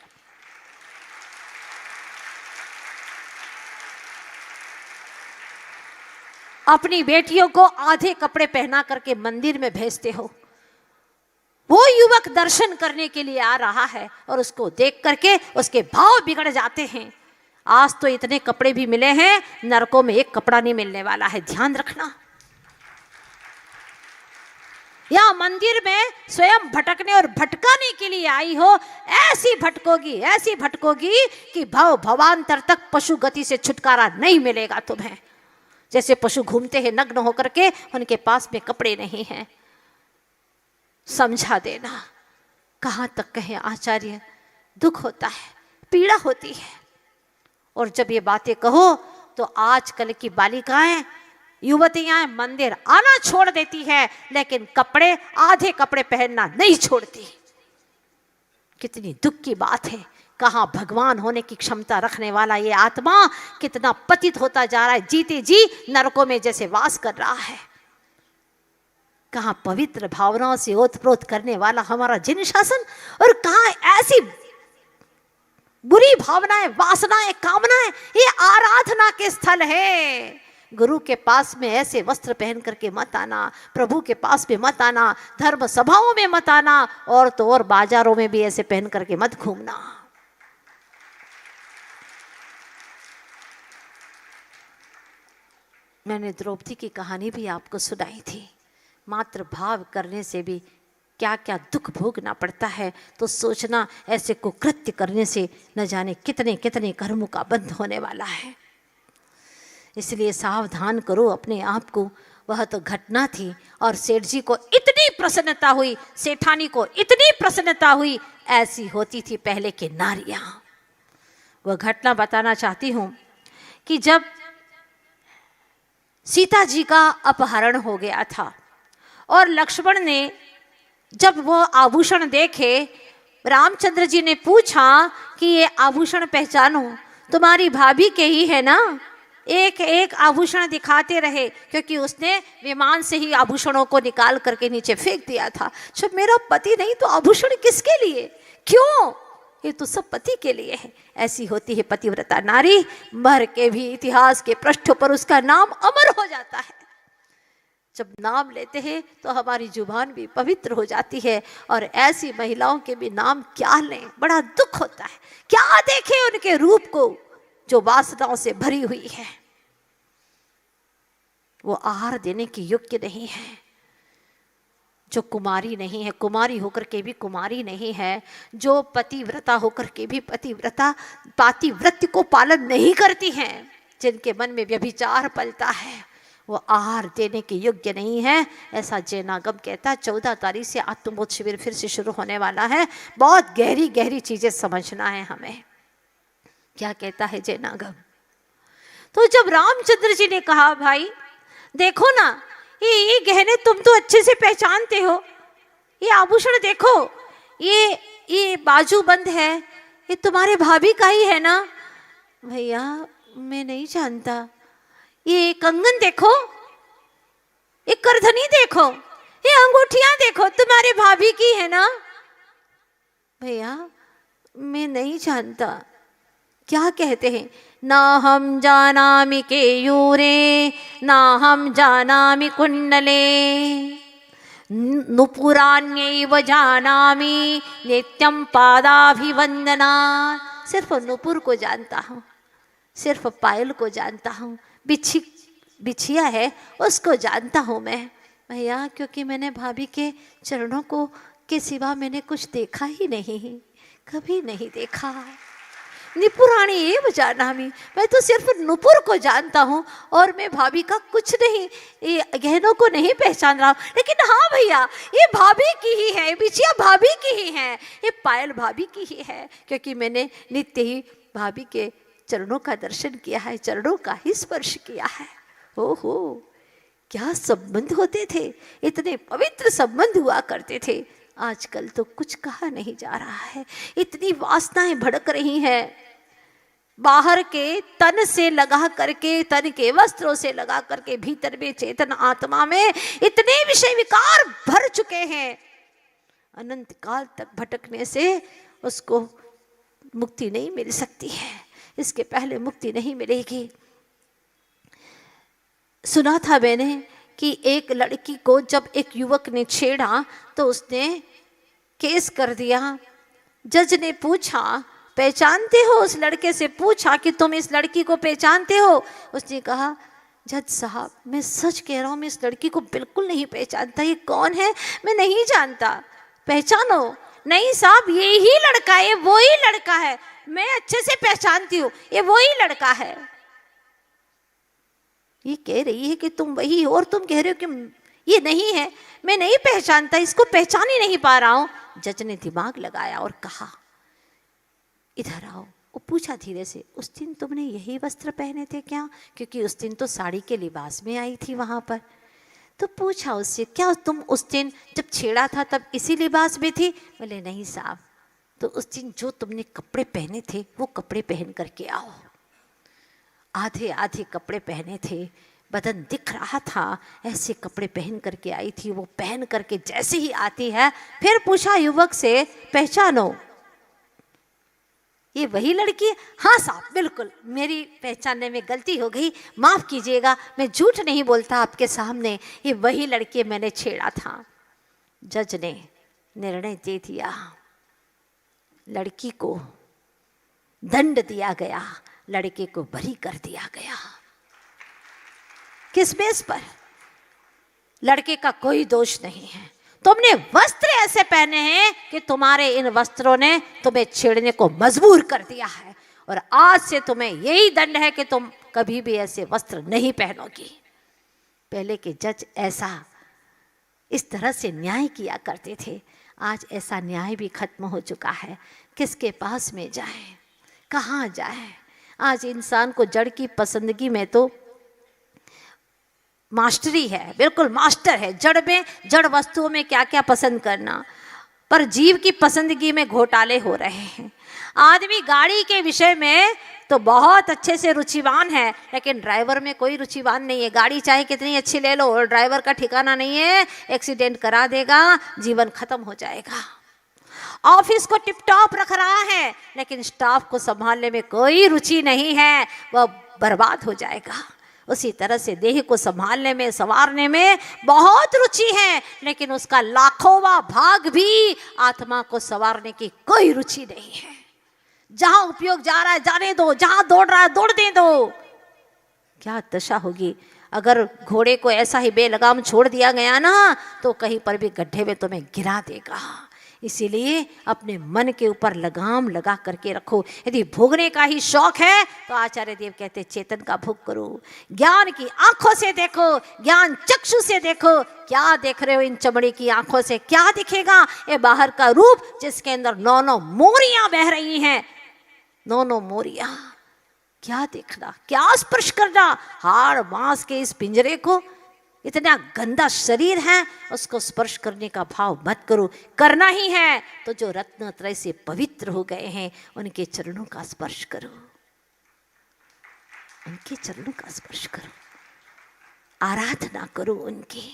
अपनी बेटियों को आधे कपड़े पहना करके मंदिर में भेजते हो, वो युवक दर्शन करने के लिए आ रहा है और उसको देख करके उसके भाव बिगड़ जाते हैं। आज तो इतने कपड़े भी मिले हैं, नरकों में एक कपड़ा नहीं मिलने वाला है, ध्यान रखना। या मंदिर में स्वयं भटकने और भटकाने के लिए आई हो, ऐसी भटकोगी कि भव भवांतर तक पशु गति से छुटकारा नहीं मिलेगा तुम्हें। जैसे पशु घूमते हैं नग्न होकर के, उनके पास में कपड़े नहीं हैं। समझा देना। कहाँ तक कहें आचार्य, दुख होता है, पीड़ा होती है। और जब ये बातें कहो तो आजकल की बालिकाएं, युवतियां मंदिर आना छोड़ देती है, लेकिन कपड़े, आधे कपड़े पहनना नहीं छोड़ती। कितनी दुख की बात है। कहाँ भगवान होने की क्षमता रखने वाला ये आत्मा कितना पतित होता जा रहा है, जीते जी नरकों में जैसे वास कर रहा है। कहाँ पवित्र भावनाओं से ओतप्रोत करने वाला हमारा जिन शासन, और कहाँ ऐसी बुरी भावनाएं, वासनाएं, कामनाएं। ये आराधना के स्थल है। गुरु के पास में ऐसे वस्त्र पहन करके मत आना, प्रभु के पास में मत आना, धर्म सभाओं में मत आना, और तो और बाजारों में भी ऐसे पहन करके मत घूमना। मैंने द्रौपदी की कहानी भी आपको सुनाई थी। मात्र भाव करने से भी क्या क्या दुख भोगना पड़ता है, तो सोचना ऐसे कुकृत्य करने से न जाने कितने कितने कर्मों का बंध होने वाला है। इसलिए सावधान करो अपने आप को। वह तो घटना थी, और सेठ जी को इतनी प्रसन्नता हुई, सेठानी को इतनी प्रसन्नता हुई, ऐसी होती थी पहले की नारियां। वह घटना बताना चाहती हूँ कि जब सीता जी का अपहरण हो गया था और लक्ष्मण ने जब वो आभूषण देखे, रामचंद्र जी ने पूछा कि ये आभूषण पहचानो, तुम्हारी भाभी के ही है ना? एक एक आभूषण दिखाते रहे, क्योंकि उसने विमान से ही आभूषणों को निकाल करके नीचे फेंक दिया था। जब मेरा पति नहीं तो आभूषण किसके लिए, क्यों? ये तो सब पति के लिए है। ऐसी होती है पतिव्रता नारी, मर के भी इतिहास के पृष्ठों पर उसका नाम अमर हो जाता है। जब नाम लेते हैं तो हमारी जुबान भी पवित्र हो जाती है, और ऐसी महिलाओं के भी नाम क्या लें, बड़ा दुख होता है। क्या देखें उनके रूप को जो वासनाओं से भरी हुई है। वो आहार देने की योग्य नहीं है। जो कुमारी नहीं है, कुमारी होकर के भी कुमारी नहीं है, जो पतिव्रता होकर के भी पातिव्रत्य को पालन नहीं करती हैं, जिनके मन में व्यभिचार पलता है, वो आहार देने के योग्य नहीं है। ऐसा जैनागम कहता है। 14 तारीख से आत्मबोध शिविर फिर से शुरू होने वाला है। बहुत गहरी गहरी चीजें समझना है हमें। क्या कहता है जैनागम? तो जब रामचंद्र जी ने कहा, भाई देखो ना, ये गहने तुम तो अच्छे से पहचानते हो, ये आभूषण देखो, ये बाजूबंद है, ये तुम्हारे भाभी का ही है ना? भैया मैं नहीं जानता। ये कंगन देखो, ये करधनी देखो, ये अंगूठियां देखो, तुम्हारे भाभी की है ना? भैया मैं नहीं जानता। क्या कहते हैं? ना हम जानामि केयूरे, ना हम जानामि कुंडले, नुपुरान्यैव जानामि नित्यं पादाभिवंदना। सिर्फ नुपुर को जानता हूँ, सिर्फ पायल को जानता हूँ, बिछिया है उसको जानता हूँ मैं भैया, क्योंकि मैंने भाभी के चरणों को के सिवा मैंने कुछ देखा ही नहीं, कभी नहीं देखा। निपुराणी एव जानामि, मैं तो सिर्फ नुपुर को जानता हूँ, और मैं भाभी का कुछ नहीं, ये गहनों को नहीं पहचान रहा हूँ। लेकिन हाँ भैया, ये भाभी की ही है, बिछिया भाभी की ही है, ये पायल भाभी की ही है, क्योंकि मैंने नित्य ही भाभी के चरणों का दर्शन किया है, चरणों का ही स्पर्श किया है। ओहो, क्या संबंध होते थे, इतने पवित्र संबंध हुआ करते थे। आजकल तो कुछ कहा नहीं जा रहा है। इतनी वासनाएं भड़क रही हैं, बाहर के तन से लगा करके, तन के वस्त्रों से लगा करके भीतर में चेतन आत्मा में इतने विषय विकार भर चुके हैं। अनंत काल तक भटकने से उसको मुक्ति नहीं मिल सकती है, इसके पहले मुक्ति नहीं मिलेगी। सुना था मैंने कि एक लड़की को जब एक युवक ने छेड़ा तो उसने केस कर दिया। जज ने पूछा, पहचानते हो? उस लड़के से पूछा कि तुम इस लड़की को पहचानते हो? उसने कहा जज साहब, मैं सच कह रहा हूँ, मैं इस लड़की को बिल्कुल नहीं पहचानता, ये कौन है मैं नहीं जानता, पहचानो। नहीं साहब, ये ही लड़का है, वो ही लड़का है, मैं अच्छे से पहचानती हूँ, ये वो ही लड़का है। ये कह रही है कि तुम वही हो और तुम कह रहे हो कि ये नहीं है, मैं नहीं पहचानता, इसको पहचान ही नहीं पा रहा हूँ। जज ने दिमाग लगाया और कहा, इधर आओ। वो पूछा धीरे से, उस दिन तुमने यही वस्त्र पहने थे क्या? क्योंकि उस दिन तो साड़ी के लिबास में आई थी वहां पर। तो पूछा उससे, क्या तुम उस दिन जब छेड़ा था तब इसी लिबास में थी? बोले नहीं साहब, तो उस दिन जो तुमने कपड़े पहने थे वो कपड़े पहन करके आओ। आधे आधे कपड़े पहने थे, बदन दिख रहा था, ऐसे कपड़े पहन करके आई थी। वो पहन करके जैसे ही आती है, फिर पूछा युवक से, पहचानो ये वही लड़की है? हाँ साहब बिल्कुल, मेरी पहचानने में गलती हो गई, माफ़ कीजिएगा, मैं झूठ नहीं बोलता आपके सामने, ये वही लड़की मैंने छेड़ा था। जज ने निर्णय दे दिया, लड़की को दंड दिया गया, लड़के को बरी कर दिया गया। किस बेस पर? लड़के का कोई दोष नहीं है, तुमने वस्त्र ऐसे पहने हैं कि तुम्हारे इन वस्त्रों ने तुम्हें छेड़ने को मजबूर कर दिया है, और आज से तुम्हें यही दंड है कि तुम कभी भी ऐसे वस्त्र नहीं पहनोगी। पहले के जज ऐसा इस तरह से न्याय किया करते थे, आज ऐसा न्याय भी खत्म हो चुका है। किसके पास में जाए, कहाँ जाए? आज इंसान को जड़ की पसंदगी में तो मास्टरी है, बिल्कुल मास्टर है, जड़ में, जड़ वस्तुओं में क्या क्या पसंद करना, पर जीव की पसंदगी में घोटाले हो रहे हैं। आदमी गाड़ी के विषय में तो बहुत अच्छे से रुचिवान है, लेकिन ड्राइवर में कोई रुचिवान नहीं है। गाड़ी चाहे कितनी अच्छी ले लो, और ड्राइवर का ठिकाना नहीं है, एक्सीडेंट करा देगा, जीवन खत्म हो जाएगा। ऑफिस को टिप टॉप रख रहा है, लेकिन स्टाफ को संभालने में कोई रुचि नहीं है, वह बर्बाद हो जाएगा। उसी तरह से देह को संभालने में, संवारने में बहुत रुचि है, लेकिन उसका लाखोंवां भाग भी आत्मा को संवारने की कोई रुचि नहीं है। जहां उपयोग जा रहा है जाने दो, जहां दौड़ रहा है दौड़ने दो। क्या दशा होगी अगर घोड़े को ऐसा ही बेलगाम छोड़ दिया गया ना, तो कहीं पर भी गड्ढे में तुम्हें गिरा देगा। इसीलिए अपने मन के ऊपर लगाम लगा करके रखो। यदि भोगने का ही शौक है तो आचार्य देव कहते चेतन का भोग करो, ज्ञान की आंखों से देखो, ज्ञान चक्षु से देखो। क्या देख रहे हो इन चमड़ी की आंखों से? क्या दिखेगा? ये बाहर का रूप जिसके अंदर 9 मोरियां बह रही हैं, 9 मोरियां। क्या देखना, क्या स्पर्श करना? हाड़ मांस के इस पिंजरे को, इतना गंदा शरीर है, उसको स्पर्श करने का भाव मत करो। करना ही है तो जो रत्नत्रय से पवित्र हो गए हैं उनके चरणों का स्पर्श करो, उनके चरणों का स्पर्श करो, आराधना करो उनकी।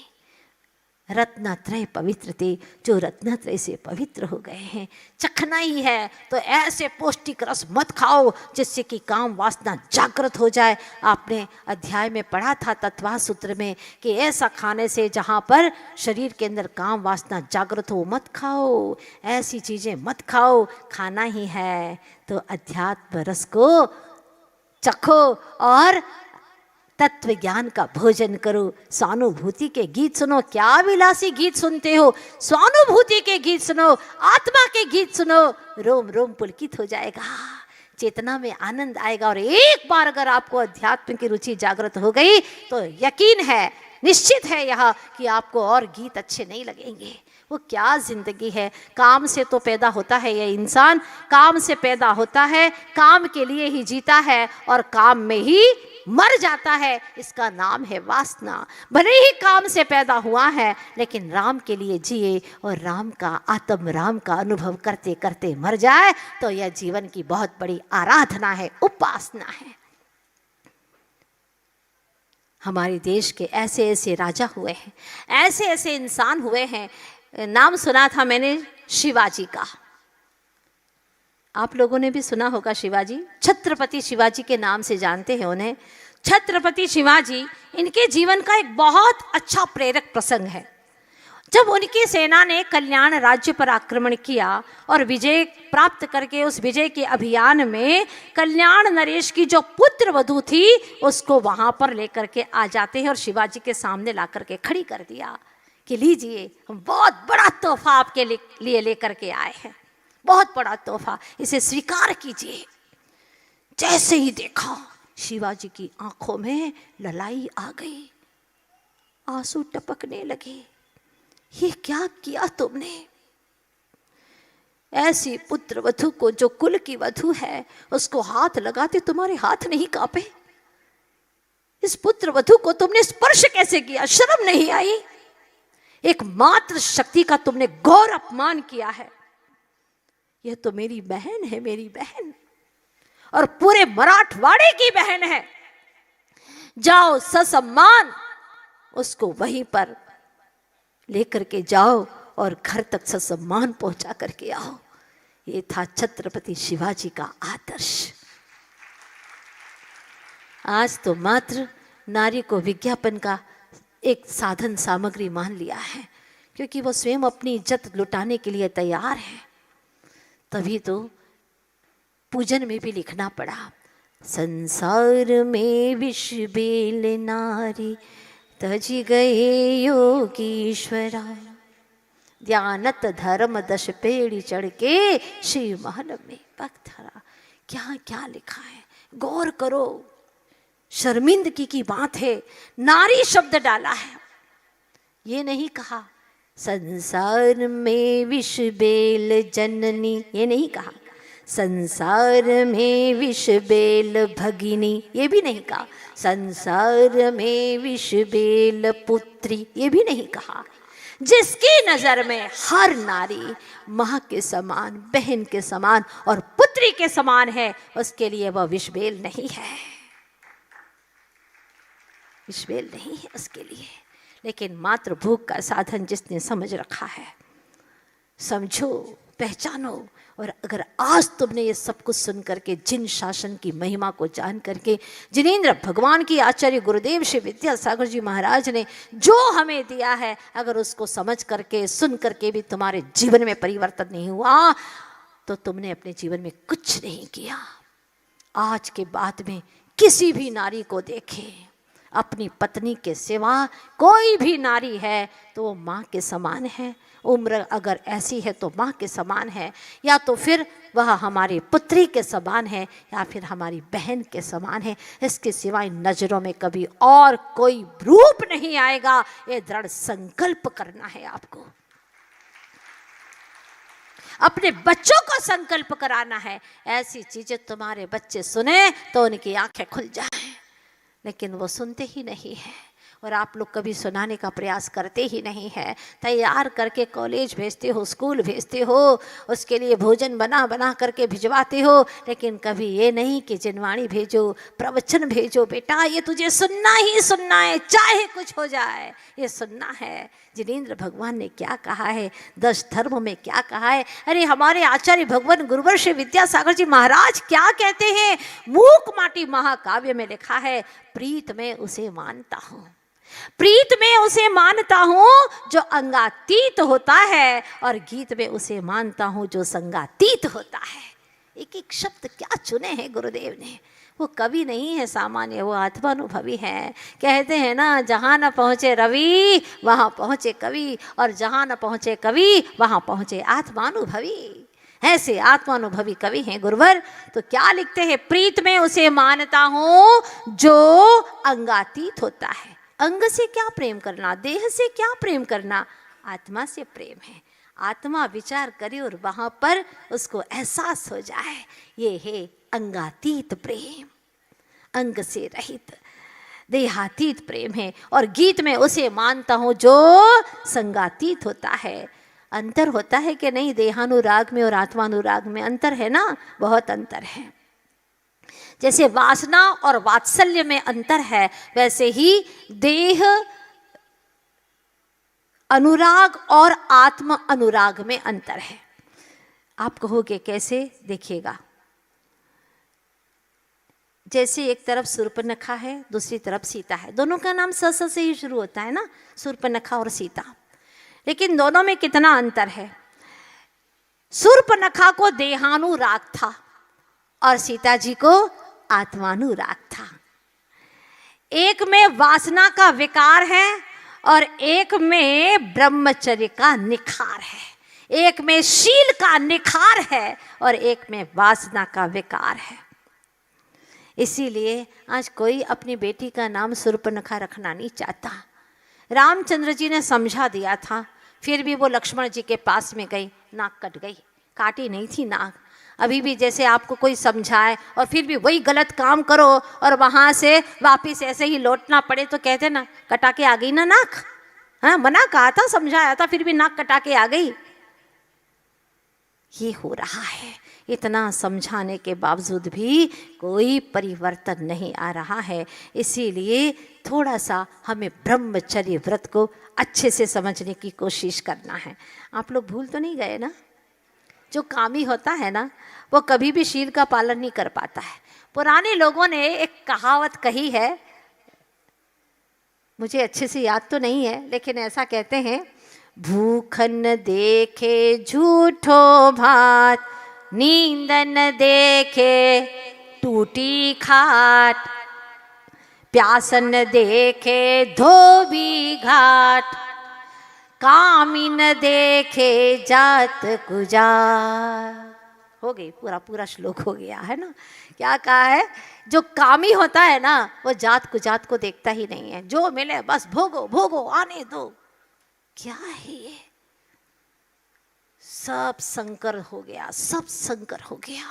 रत्नत्रय पवित्र थे, जो रत्नत्रय से पवित्र हो गए हैं। चखना ही है तो ऐसे पौष्टिक रस मत खाओ जिससे कि काम वासना जागृत हो जाए। आपने अध्याय में पढ़ा था तत्वा सूत्र में कि ऐसा खाने से जहाँ पर शरीर के अंदर काम वासना जागृत हो मत खाओ, ऐसी चीज़ें मत खाओ। खाना ही है तो अध्यात्म रस को चखो और तत्व ज्ञान का भोजन करो। स्वानुभूति के गीत सुनो। क्या विलासी गीत सुनते हो? स्वानुभूति के गीत सुनो, आत्मा के गीत सुनो, रोम रोम पुलकित हो जाएगा, चेतना में आनंद आएगा। और एक बार अगर आपको अध्यात्म की रुचि जागृत हो गई तो यकीन है, निश्चित है यह कि आपको और गीत अच्छे नहीं लगेंगे। वो क्या जिंदगी है? काम से तो पैदा होता है यह इंसान, काम से पैदा होता है, काम के लिए ही जीता है और काम में ही मर जाता है। इसका नाम है वासना। भले ही काम से पैदा हुआ है लेकिन राम के लिए जिए और राम का, आत्म राम का अनुभव करते करते मर जाए तो यह जीवन की बहुत बड़ी आराधना है, उपासना है। हमारे देश के ऐसे ऐसे राजा हुए हैं, ऐसे ऐसे इंसान हुए हैं। नाम सुना था मैंने शिवाजी का, आप लोगों ने भी सुना होगा शिवाजी। छत्रपति शिवाजी के नाम से जानते हैं उन्हें। छत्रपति शिवाजी, इनके जीवन का एक बहुत अच्छा प्रेरक प्रसंग है। जब उनकी सेना ने कल्याण राज्य पर आक्रमण किया और विजय प्राप्त करके उस विजय के अभियान में कल्याण नरेश की जो पुत्र वधू थी उसको वहां पर लेकर के आ जाते हैं और शिवाजी के सामने ला करके खड़ी कर दिया कि लीजिए, हम बहुत बड़ा तोहफा आपके लिए लेकर के आए हैं, बहुत बड़ा तोहफा, इसे स्वीकार कीजिए। जैसे ही देखा शिवाजी की आंखों में ललाई आ गई, आंसू टपकने लगे। ये क्या किया तुमने? ऐसी पुत्र वधू को, जो कुल की वधू है, उसको हाथ लगाते तुम्हारे हाथ नहीं कांपे? इस पुत्र वधू को तुमने स्पर्श कैसे किया? शर्म नहीं आई? एक मात्र शक्ति का तुमने घोर अपमान किया है। यह तो मेरी बहन है, मेरी बहन, और पूरे मराठवाड़े की बहन है। जाओ, ससम्मान उसको वहीं पर लेकर के जाओ और घर तक ससम्मान पहुंचा करके आओ। ये था छत्रपति शिवाजी का आदर्श। आज तो मात्र नारी को विज्ञापन का एक साधन सामग्री मान लिया है, क्योंकि वो स्वयं अपनी इज्जत लुटाने के लिए तैयार है। तभी तो पूजन में भी लिखना पड़ा, संसार में विष बेल नारी तज गए योगीश्वरा, ध्यानत धर्म दश पेड़ी चढ़ के श्री महल में पग धरा। क्या क्या लिखा है, गौर करो। शर्मिंदगी की बात है, नारी शब्द डाला है। ये नहीं कहा संसार में विष बेल जननी, ये नहीं कहा संसार में विष बेल भगिनी, ये भी नहीं कहा संसार में विष बेल पुत्री, ये भी नहीं कहा। जिसकी नजर में हर नारी मां के समान, बहन के समान और पुत्री के समान है, उसके लिए वह विष बेल नहीं है, विष बेल नहीं है उसके लिए। लेकिन मात्र भूख का साधन जिसने समझ रखा है, समझो, पहचानो। और अगर आज तुमने ये सब कुछ सुन करके, जिन शासन की महिमा को जान करके, जिनेंद्र भगवान की आचार्य गुरुदेव श्री विद्यासागर जी महाराज ने जो हमें दिया है, अगर उसको समझ करके, सुन करके भी तुम्हारे जीवन में परिवर्तन नहीं हुआ, तो तुमने अपने जीवन में कुछ नहीं किया। आज के बाद में किसी भी नारी को देखे, अपनी पत्नी के सिवा कोई भी नारी है तो वो माँ के समान है। उम्र अगर ऐसी है तो माँ के समान है, या तो फिर वह हमारी पुत्री के समान है, या फिर हमारी बहन के समान है। इसके सिवाय नजरों में कभी और कोई रूप नहीं आएगा। ये दृढ़ संकल्प करना है आपको, अपने बच्चों को संकल्प कराना है। ऐसी चीजें तुम्हारे बच्चे सुने तो उनकी आंखें खुल जाएं, लेकिन वो सुनते ही नहीं है। और आप लोग कभी सुनाने का प्रयास करते ही नहीं है। तैयार करके कॉलेज भेजते हो, स्कूल भेजते हो, उसके लिए भोजन बना बना करके भिजवाते हो, लेकिन कभी ये नहीं कि जिनवाणी भेजो, प्रवचन भेजो, बेटा ये तुझे सुनना ही सुनना है, चाहे कुछ हो जाए, ये सुनना है। जिनेंद्र भगवान ने क्या कहा है, 10 धर्म में क्या कहा है। अरे हमारे आचार्य भगवान गुरुवर श्री विद्यासागर जी महाराज क्या कहते हैं, मूक माटी महाकाव्य में लिखा है, प्रीत में उसे मानता हूँ, प्रीत में उसे मानता हूँ जो अंगातीत होता है, और गीत में उसे मानता हूँ जो संगातीत होता है। एक एक शब्द क्या चुने हैं गुरुदेव ने। वो कवि नहीं है सामान्य, वो आत्मानुभवी है। कहते हैं ना, जहाँ न पहुँचे रवि वहाँ पहुँचे कवि, और जहाँ न पहुँचे कवि वहाँ पहुँचे आत्मानुभवी। ऐसे आत्मानुभवी कवि हैं गुरुवर। तो क्या लिखते हैं, प्रीत में उसे मानता हूँ जो अंगातीत होता है। अंग से क्या प्रेम करना, देह से क्या प्रेम करना, आत्मा से प्रेम है। आत्मा विचार करे और वहां पर उसको एहसास हो जाए, ये है अंगातीत प्रेम, अंग से रहित देहातीत प्रेम है। और गीत में उसे मानता हूं जो संगातीत होता है। अंतर होता है कि नहीं, देहानुराग में और आत्मानुराग में अंतर है ना, बहुत अंतर है। जैसे वासना और वात्सल्य में अंतर है, वैसे ही देह अनुराग और आत्म अनुराग में अंतर है। आप कहोगे कैसे, देखिएगा। जैसे एक तरफ शूर्पणखा है, दूसरी तरफ सीता है, दोनों का नाम स से ही शुरू होता है ना, शूर्पणखा और सीता। लेकिन दोनों में कितना अंतर है। शूर्पणखा को देहानुराग था और सीता जी को आत्मानुराग था। एक में वासना का विकार है और एक में ब्रह्मचर्य का निखार है। एक में शील का निखार है और एक में वासना का विकार है। इसीलिए आज कोई अपनी बेटी का नाम शूर्पणखा रखना नहीं चाहता। रामचंद्र जी ने समझा दिया था, फिर भी वो लक्ष्मण जी के पास में गई, नाक कट गई, काटी नहीं थी नाक। अभी भी जैसे आपको कोई समझाए और फिर भी वही गलत काम करो और वहाँ से वापस ऐसे ही लौटना पड़े तो कहते ना कटा के आ गई ना नाक। हाँ, मना कहा था, समझाया था, फिर भी नाक कटा के आ गई। ये हो रहा है। इतना समझाने के बावजूद भी कोई परिवर्तन नहीं आ रहा है। इसीलिए थोड़ा सा हमें ब्रह्मचर्य व्रत को अच्छे से समझने की कोशिश करना है। आप लोग भूल तो नहीं गए ना, जो कामी होता है ना वो कभी भी शील का पालन नहीं कर पाता है। पुराने लोगों ने एक कहावत कही है, मुझे अच्छे से याद तो नहीं है, लेकिन ऐसा कहते हैं, भूख न देखे झूठो भात, नींद न देखे टूटी खाट, प्यास न देखे धोबी घाट, कामी न देखे जात कुजात। हो गई, पूरा श्लोक हो गया है ना। क्या कहा है, जो कामी होता है ना वो जात कुजात को देखता ही नहीं है, जो मिले बस भोगो भोगो आने दो। क्या है ये, सब संकर हो गया, सब संकर हो गया।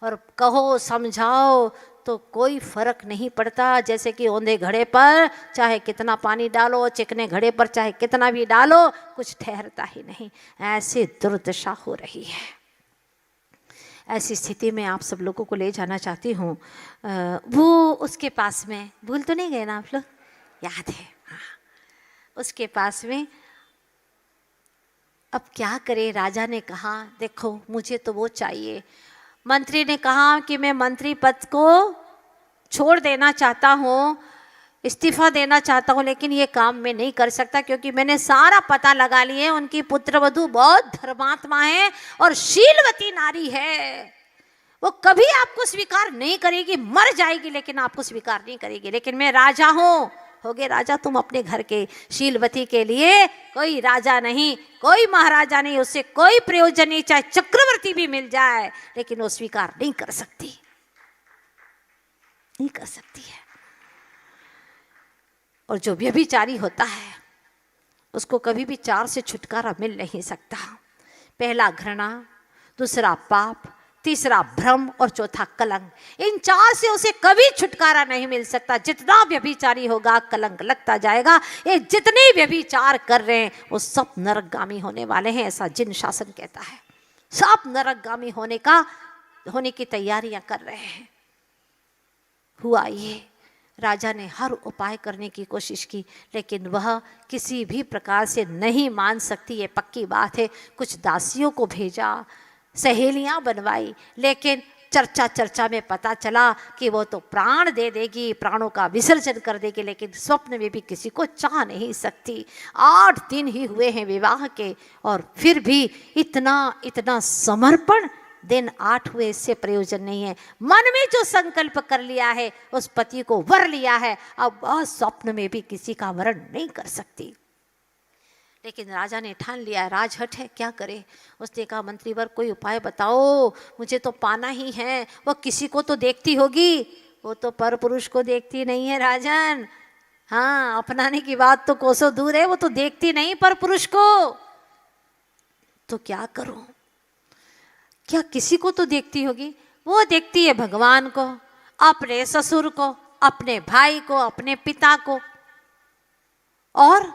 और कहो समझाओ तो कोई फर्क नहीं पड़ता। जैसे कि औंधे घड़े पर चाहे कितना पानी डालो, चिकने घड़े पर चाहे कितना भी डालो, कुछ ठहरता ही नहीं। ऐसी दुर्दशा हो रही है। ऐसी स्थिति में आप सब लोगों को ले जाना चाहती हूँ। वो उसके पास में, भूल तो नहीं गए ना आप लोग, याद है? हाँ, उसके पास में अब क्या करे। राजा ने कहा देखो मुझे तो वो चाहिए। मंत्री ने कहा कि मैं मंत्री पद को छोड़ देना चाहता हूँ, इस्तीफा देना चाहता हूँ, लेकिन ये काम मैं नहीं कर सकता क्योंकि मैंने सारा पता लगा लिए, उनकी पुत्रवधू बहुत धर्मात्मा है और शीलवती नारी है। वो कभी आपको स्वीकार नहीं करेगी, मर जाएगी लेकिन आपको स्वीकार नहीं करेगी। लेकिन मैं राजा हूँ। हो गए राजा तुम अपने घर के। शीलवती के लिए कोई राजा नहीं, कोई महाराजा नहीं, उससे कोई प्रयोजन नहीं, चाहे चक्रवर्ती भी मिल जाए, लेकिन वो स्वीकार नहीं कर सकती, नहीं कर सकती है। और जो व्यभिचारी होता है उसको कभी भी चार से छुटकारा मिल नहीं सकता। पहला घृणा, दूसरा पाप, तीसरा भ्रम और चौथा कलंक। इन चार से उसे कभी छुटकारा नहीं मिल सकता। जितना व्यभिचारी होगा कलंक लगता जाएगा। ये जितने व्यभिचार कर रहे हैं वो सब नरकगामी होने वाले हैं, ऐसा जिन शासन कहता है। सब नरकगामी होने की तैयारियां कर रहे हैं। हुआ ये, राजा ने हर उपाय करने की कोशिश की लेकिन वह किसी भी प्रकार से नहीं मान सकती, ये पक्की बात है। कुछ दासियों को भेजा, सहेलियां बनवाई, लेकिन चर्चा में पता चला कि वो तो प्राण दे देगी, प्राणों का विसर्जन कर देगी, लेकिन स्वप्न में भी किसी को चाह नहीं सकती। 8 दिन ही हुए हैं विवाह के और फिर भी इतना समर्पण। दिन 8 हुए, इससे प्रयोजन नहीं है। मन में जो संकल्प कर लिया है उस पति को वर लिया है, अब वह स्वप्न में भी किसी का वरण नहीं कर सकती। लेकिन राजा ने ठान लिया, राजहट है, क्या करे। उसने कहा मंत्रीवर कोई उपाय बताओ, मुझे तो पाना ही है। वो किसी को तो देखती होगी, वो तो पर पुरुष को देखती नहीं है राजन। हाँ, अपनाने की बात तो कोसों दूर है, वो तो देखती नहीं पर पुरुष को। तो क्या करूं, क्या किसी को तो देखती होगी। वो देखती है भगवान को, अपने ससुर को, अपने भाई को, अपने पिता को, और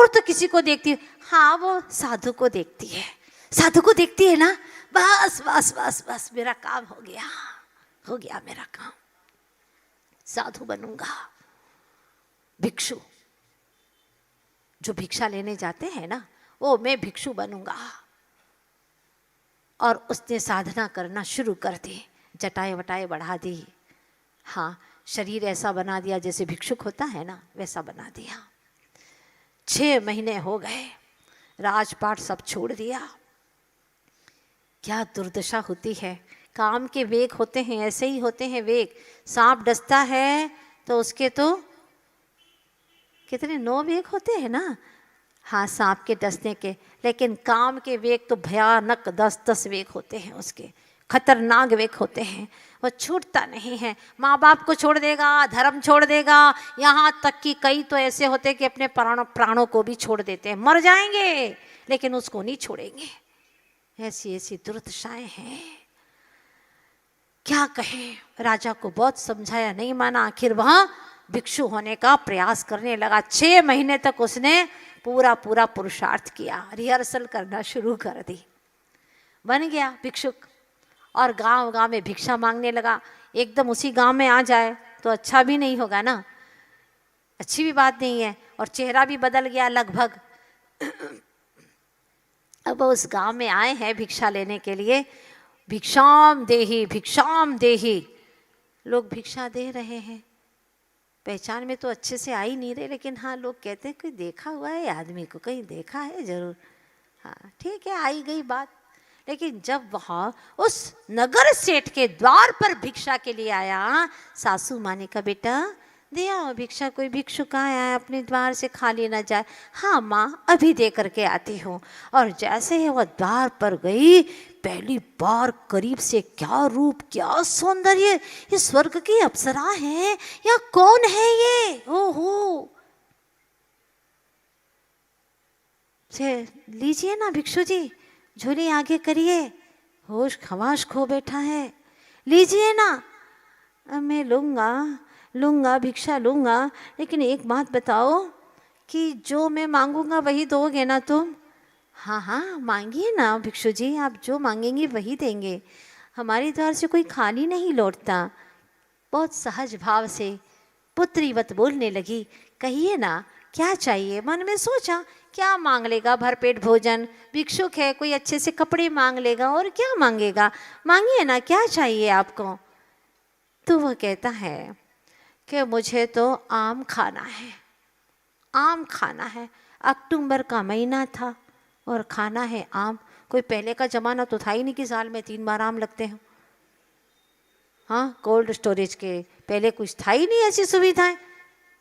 तो किसी को देखती है। हाँ, वो साधु को देखती है, साधु को देखती है ना। बस बस बस बस मेरा काम हो गया मेरा काम। साधु बनूंगा, भिक्षु, जो भिक्षा लेने जाते हैं ना, वो मैं भिक्षु बनूंगा। और उसने साधना करना शुरू कर दी, जटाएं वटाएं बढ़ा दी। हाँ, शरीर ऐसा बना दिया जैसे भिक्षुक होता है ना, वैसा बना दिया। 6 महीने हो गए, राजपाट सब छोड़ दिया। क्या दुर्दशा होती है। काम के वेग होते हैं, ऐसे ही होते हैं वेग। सांप डसता है तो उसके तो कितने 9 वेग होते हैं ना, हाँ, सांप के डसने के। लेकिन काम के वेग तो भयानक 10-10 वेग होते हैं उसके, खतरनाक वेग होते हैं। वो छूटता नहीं है। माँ बाप को छोड़ देगा, धर्म छोड़ देगा, यहाँ तक कि कई तो ऐसे होते कि अपने प्राणों को भी छोड़ देते हैं, मर जाएंगे लेकिन उसको नहीं छोड़ेंगे। ऐसी ऐसी दुर्दशाएं हैं, क्या कहें। राजा को बहुत समझाया, नहीं माना। आखिर वह भिक्षु होने का प्रयास करने लगा। 6 महीने तक उसने पूरा पूरा पुरुषार्थ किया, रिहर्सल करना शुरू कर दी। बन गया भिक्षुक और गांव गांव में भिक्षा मांगने लगा। एकदम उसी गांव में आ जाए तो अच्छा भी नहीं होगा ना, अच्छी भी बात नहीं है। और चेहरा भी बदल गया लगभग। अब उस गांव में आए हैं भिक्षा लेने के लिए। भिक्षाम देही, भिक्षाम देही, लोग भिक्षा दे रहे हैं। पहचान में तो अच्छे से आ ही नहीं रहे, लेकिन हाँ, लोग कहते हैं कोई देखा हुआ है आदमी को, कहीं देखा है जरूर। हाँ ठीक है, आई गई बात। लेकिन जब वह उस नगर सेठ के द्वार पर भिक्षा के लिए आया, सासू माँ ने कहा, बेटा दे आओ भिक्षा, कोई भिक्षुक आया है, अपने द्वार से खाली ना जाए। हाँ माँ, अभी दे करके आती हूँ। और जैसे ही वह द्वार पर गई, पहली बार करीब से क्या रूप, क्या सौंदर्य। ये स्वर्ग की अप्सरा है या कौन है ये? ओहो, लीजिए ना भिक्षु जी, झोली आगे करिए, होश खवाश खो बैठा है, लीजिए ना। मैं लूँगा भिक्षा लूँगा, लेकिन एक बात बताओ कि जो मैं मांगूंगा वही दोगे ना तुम? हाँ हाँ मांगिए ना भिक्षु जी, आप जो मांगेंगे वही देंगे। हमारे द्वार से कोई खाली नहीं लौटता। बहुत सहज भाव से पुत्रीवत बोलने लगी, कहिए ना क्या चाहिए? मन में सोचा क्या मांग लेगा, भरपेट भोजन, भिक्षुक है, कोई अच्छे से कपड़े मांग लेगा, और क्या मांगेगा, मांगिए ना, क्या चाहिए आपको? तो वह कहता है कि मुझे तो आम खाना है, आम खाना है। अक्टूबर का महीना था और खाना है आम। कोई पहले का ज़माना तो था ही नहीं कि साल में 3 बार आम लगते हैं। हाँ, कोल्ड स्टोरेज के पहले कुछ था ही नहीं ऐसी सुविधाएं।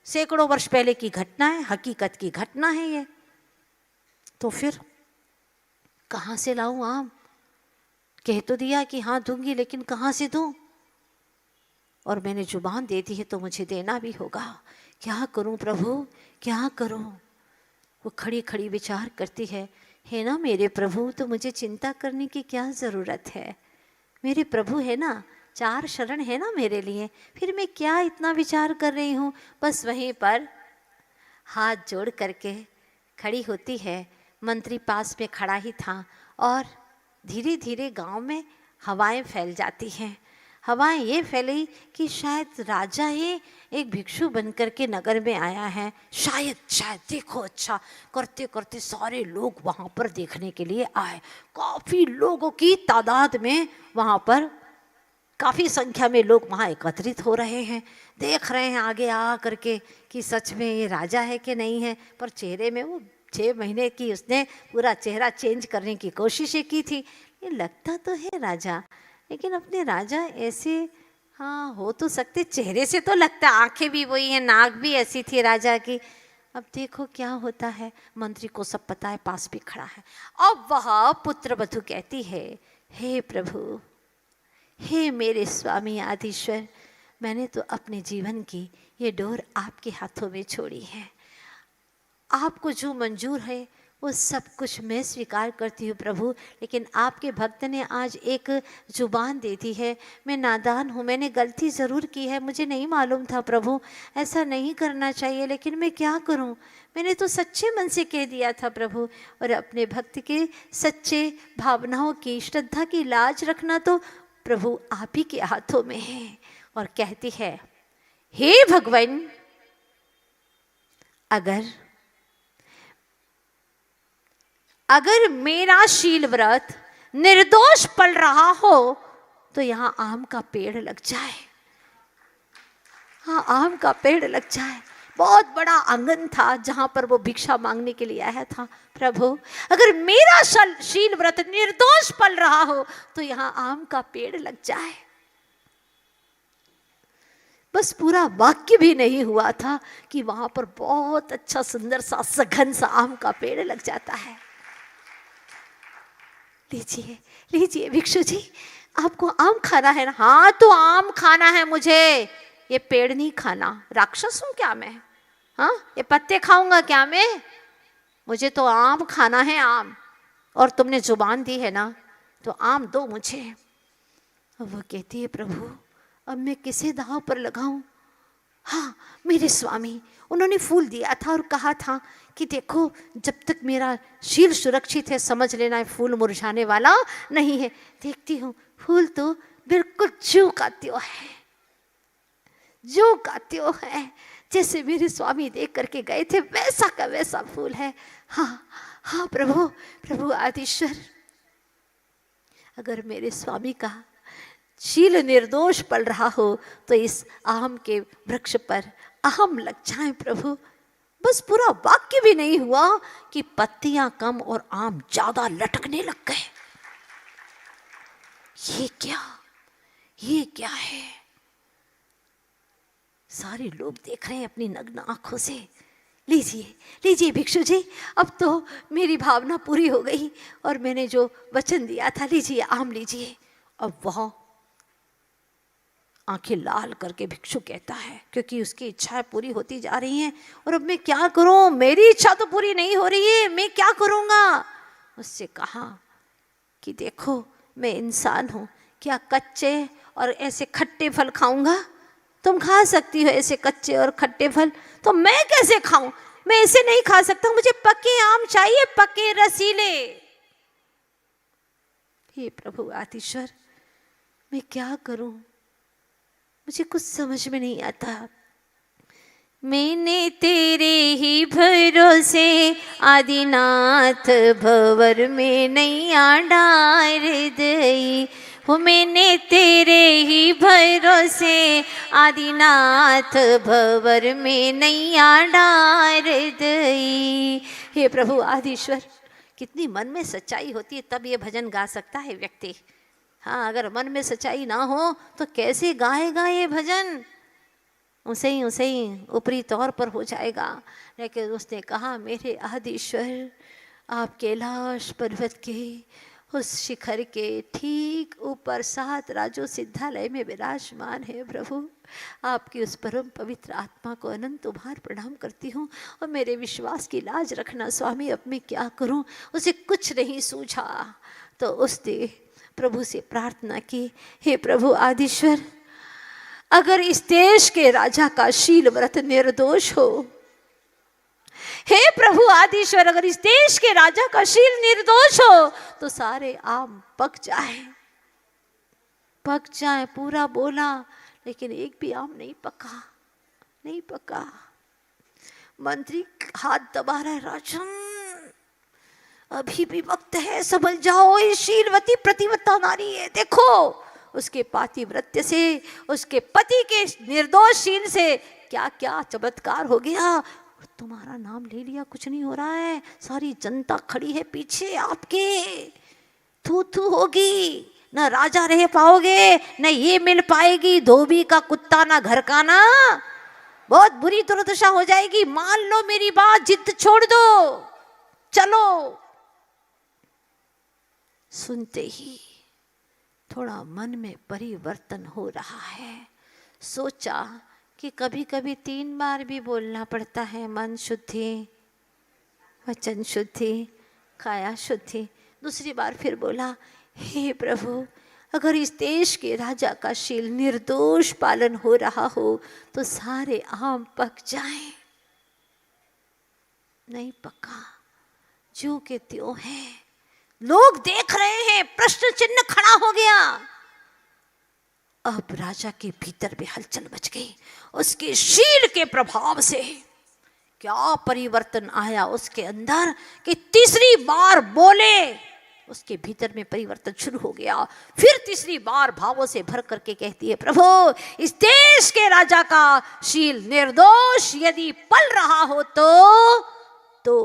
सैकड़ों वर्ष पहले की घटना है, हकीकत की घटना है ये। तो फिर कहाँ से लाऊं आम? कह तो दिया कि हाँ दूंगी, लेकिन कहाँ से दूं? और मैंने जुबान दे दी है तो मुझे देना भी होगा। क्या करूं प्रभु, क्या करूं? वो खड़ी खड़ी विचार करती है ना मेरे प्रभु, तो मुझे चिंता करने की क्या ज़रूरत है? मेरे प्रभु है ना, 4 शरण है ना मेरे लिए, फिर मैं क्या इतना विचार कर रही हूँ? बस वहीं पर हाथ जोड़ करके खड़ी होती है। मंत्री पास में खड़ा ही था और धीरे धीरे गांव में हवाएं फैल जाती हैं। हवाएं ये फैली कि शायद राजा ही एक भिक्षु बनकर के नगर में आया है, शायद देखो। अच्छा करते करते सारे लोग वहाँ पर देखने के लिए आए। काफ़ी लोगों की तादाद में वहाँ पर, काफ़ी संख्या में लोग वहाँ एकत्रित हो रहे हैं, देख रहे हैं आगे आ करके कि सच में ये राजा है कि नहीं है। पर चेहरे में वो 6 महीने की उसने पूरा चेहरा चेंज करने की कोशिशें की थी। ये लगता तो है राजा, लेकिन अपने राजा ऐसे हाँ हो तो सकते, चेहरे से तो लगता, आंखें भी वही है, नाक भी ऐसी थी राजा की। अब देखो क्या होता है। मंत्री को सब पता है, पास भी खड़ा है। अब वह पुत्रवधू कहती है, हे प्रभु, हे मेरे स्वामी आदिश्वर, मैंने तो अपने जीवन की ये डोर आपके हाथों में छोड़ी है। आपको जो मंजूर है वो सब कुछ मैं स्वीकार करती हूँ प्रभु, लेकिन आपके भक्त ने आज एक जुबान दे दी है। मैं नादान हूँ, मैंने गलती ज़रूर की है, मुझे नहीं मालूम था प्रभु, ऐसा नहीं करना चाहिए, लेकिन मैं क्या करूँ? मैंने तो सच्चे मन से कह दिया था प्रभु। और अपने भक्त के सच्चे भावनाओं की, श्रद्धा की लाज रखना तो प्रभु आप ही के हाथों में है। और कहती है, हे भगवान, अगर मेरा शील व्रत निर्दोष पल रहा हो तो यहाँ आम का पेड़ लग जाए। हाँ, आम का पेड़ लग जाए। बहुत बड़ा आंगन था जहां पर वो भिक्षा मांगने के लिए आया था। प्रभु, अगर मेरा शील व्रत निर्दोष पल रहा हो तो यहाँ आम का पेड़ लग जाए। बस पूरा वाक्य भी नहीं हुआ था कि वहां पर बहुत अच्छा सुंदर सा सघन सा आम का पेड़ लग जाता है। लीजिए लीजिए भिक्षु जी, आपको आम खाना है ना? हाँ, तो आम खाना है मुझे, ये पेड़ नहीं खाना। राक्षस हूं क्या मैं? हाँ, ये पत्ते खाऊंगा क्या मैं? मुझे तो आम खाना है, आम। और तुमने जुबान दी है ना, तो आम दो मुझे। अब वो कहती है, प्रभु अब मैं किसे दांव पर लगाऊं? हाँ, मेरे स्वामी, उन्होंने फूल दिया था और कहा था कि देखो, जब तक मेरा शील सुरक्षित है समझ लेना फूल मुरझाने वाला नहीं है। देखती हूँ फूल तो बिल्कुल ज्यों का त्यों है, ज्यों का त्यों है, जैसे मेरे स्वामी देख करके गए थे वैसा का वैसा फूल है। हाँ हाँ प्रभु, प्रभु आदिश्वर, अगर मेरे स्वामी का शील निर्दोष पल रहा हो तो इस आम के वृक्ष पर आम लग जाए प्रभु। बस पूरा वाक्य भी नहीं हुआ कि पत्तियां कम और आम ज्यादा लटकने लग गए। ये क्या है? सारे लोग देख रहे हैं अपनी नग्न आंखों से। लीजिए लीजिए भिक्षु जी, अब तो मेरी भावना पूरी हो गई और मैंने जो वचन दिया था, लीजिए आम लीजिए। अब वह आंखें लाल करके भिक्षु कहता है, क्योंकि उसकी इच्छाएं पूरी होती जा रही हैं, और अब मैं क्या करूं? मेरी इच्छा तो पूरी नहीं हो रही है, मैं क्या करूंगा? उससे कहा कि देखो, मैं इंसान हूं, क्या कच्चे और ऐसे खट्टे फल खाऊंगा? तुम खा सकती हो ऐसे कच्चे और खट्टे फल, तो मैं कैसे खाऊं? मैं ऐसे नहीं खा सकता, मुझे पके आम चाहिए, पके रसीले। हे प्रभु आदिश्वर, मैं क्या करूं? मुझे कुछ समझ में नहीं आता। मैंने तेरे ही भरोसे आदिनाथ भंवर में नैया डार दई हो, मैंने तेरे ही भरोसे आदिनाथ भंवर में नैया डार दई। हे प्रभु आदिश्वर, कितनी मन में सच्चाई होती है तब ये भजन गा सकता है व्यक्ति। हाँ, अगर मन में सच्चाई ना हो तो कैसे गाएगा ये भजन? उसे ही ऊपरी तौर पर हो जाएगा। लेकिन उसने कहा, मेरे आदिश्वर, आप कैलाश पर्वत के उस शिखर के ठीक ऊपर 7 राजो सिद्धालय में विराजमान है प्रभु। आपकी उस परम पवित्र आत्मा को अनंत बार प्रणाम करती हूँ, और मेरे विश्वास की लाज रखना स्वामी, अब मैं क्या करूँ? उसे कुछ नहीं सूझा तो उसने प्रभु से प्रार्थना की, हे प्रभु आदिश्वर, अगर इस देश के राजा का शील व्रत निर्दोष हो, हे प्रभु आदिश्वर, अगर इस देश के राजा का शील निर्दोष हो तो सारे आम पक जाए। पूरा बोला, लेकिन एक भी आम नहीं पका। मंत्री हाथ दबा रहा है, राजन अभी भी वक्त है, समझ जाओ, ये शीलवती प्रतिवत्ता नारी है। देखो, उसके पातिव्रत्य से, उसके पति के निर्दोष शील से क्या क्या चमत्कार हो गया। तुम्हारा नाम ले लिया, कुछ नहीं हो रहा है, सारी जनता खड़ी है पीछे आपके, थू होगी, न राजा रह पाओगे, न ये मिल पाएगी, धोबी का कुत्ता ना घर का ना, बहुत बुरी दुर्दशा हो जाएगी। मान लो मेरी बात, जिद छोड़ दो, चलो। सुनते ही थोड़ा मन में परिवर्तन हो रहा है। सोचा कि कभी कभी 3 बार भी बोलना पड़ता है, मन शुद्धि, वचन शुद्धि, काया शुद्धि। दूसरी बार फिर बोला, हे प्रभु, अगर इस देश के राजा का शील निर्दोष पालन हो रहा हो तो सारे आम पक जाएं। नहीं पका, ज्यों के त्यों है। लोग देख रहे हैं, प्रश्न चिन्ह खड़ा हो गया। अब राजा के भीतर भी हलचल मच गई। उसके शील के प्रभाव से क्या परिवर्तन आया उसके अंदर कि तीसरी बार बोले उसके भीतर में परिवर्तन शुरू हो गया। फिर तीसरी बार भावों से भर करके कहती है, प्रभु इस देश के राजा का शील निर्दोष यदि पल रहा हो तो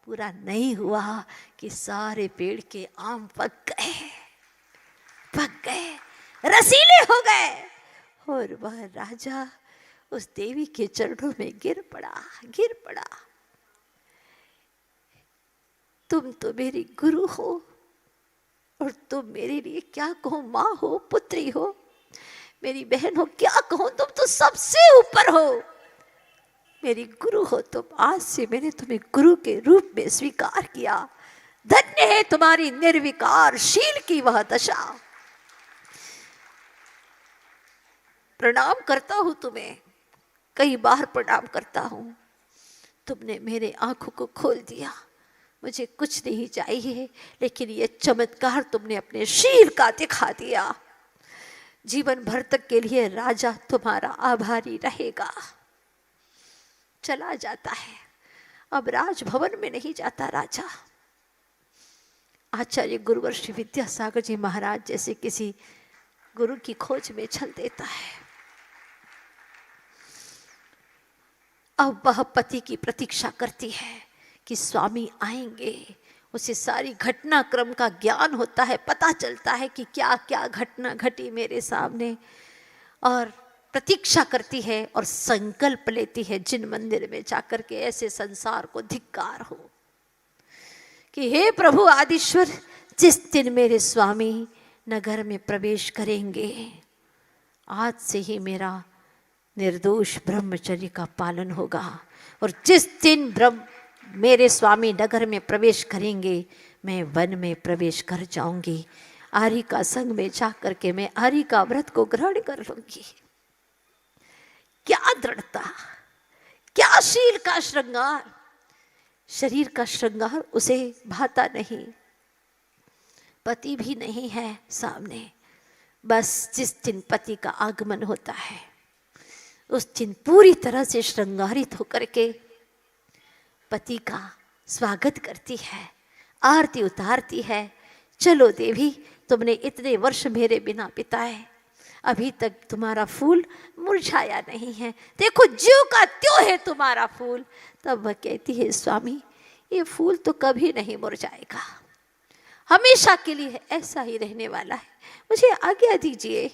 पूरा नहीं हुआ कि सारे पेड़ के आम पक गए, रसीले हो गए, और वह राजा उस देवी के चरणों में गिर पड़ा। तुम तो मेरी गुरु हो, और तुम मेरे लिए क्या कहो, माँ हो, पुत्री हो, मेरी बहन हो, क्या कहो, तुम तो सबसे ऊपर हो, मेरी गुरु हो तुम। आज से मैंने तुम्हें गुरु के रूप में स्वीकार किया। धन्य है तुम्हारी निर्विकार शील की वह दशा। प्रणाम करता हूं तुम्हें, कई बार प्रणाम करता हूं। तुमने मेरे आंखों को खोल दिया। मुझे कुछ नहीं चाहिए, लेकिन ये चमत्कार तुमने अपने शील का दिखा दिया। जीवन भर तक के लिए राजा तुम्हारा आभारी रहेगा। चला जाता है, अब राजभवन में नहीं जाता राजा। आचार्य गुरुवर्षि विद्यासागर जी महाराज जैसे किसी गुरु की खोज में चल देता है। अब वह पति की प्रतीक्षा करती है कि स्वामी आएंगे। उसे सारी घटनाक्रम का ज्ञान होता है, पता चलता है कि क्या क्या घटना घटी मेरे सामने, और प्रतीक्षा करती है और संकल्प लेती है जिन मंदिर में जाकर के ऐसे संसार को धिक्कार हो कि हे प्रभु आदिश्वर, जिस दिन मेरे स्वामी नगर में प्रवेश करेंगे, आज से ही मेरा निर्दोष ब्रह्मचर्य का पालन होगा। और जिस दिन मेरे स्वामी नगर में प्रवेश करेंगे, मैं वन में प्रवेश कर जाऊंगी। आर्य का संग में जाकर के मैं आर्य का व्रत को ग्रहण कर लूंगी। क्या दृढ़ता, क्या शील का श्रृंगार। शरीर का श्रृंगार उसे भाता नहीं, पति भी नहीं है सामने। बस जिस दिन पति का आगमन होता है, उस दिन पूरी तरह से श्रृंगारित होकर के पति का स्वागत करती है, आरती उतारती है। चलो देवी, तुमने इतने वर्ष मेरे बिना बिताए, अभी तक तुम्हारा फूल मुरझाया नहीं है, देखो ज्यों का त्यों है तुम्हारा फूल। तब वह कहती है, स्वामी ये फूल तो कभी नहीं मुरझाएगा, हमेशा के लिए ऐसा ही रहने वाला है, मुझे आज्ञा दीजिए।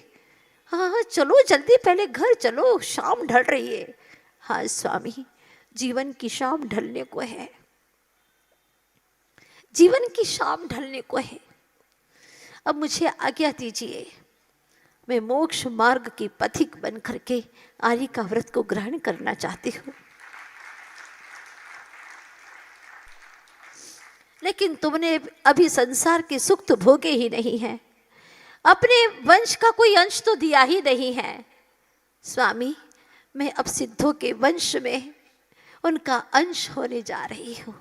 हाँ हाँ चलो जल्दी, पहले घर चलो, शाम ढल रही है। हाँ स्वामी, जीवन की शाम ढलने को है, जीवन की शाम ढलने को है। अब मुझे आज्ञा दीजिए, मैं मोक्ष मार्ग की पथिक बन करके आर्य का व्रत को ग्रहण करना चाहती हूँ। लेकिन तुमने अभी संसार के सुख तो भोगे ही नहीं है, अपने वंश का कोई अंश तो दिया ही नहीं है। स्वामी, मैं अब सिद्धों के वंश में उनका अंश होने जा रही हूँ,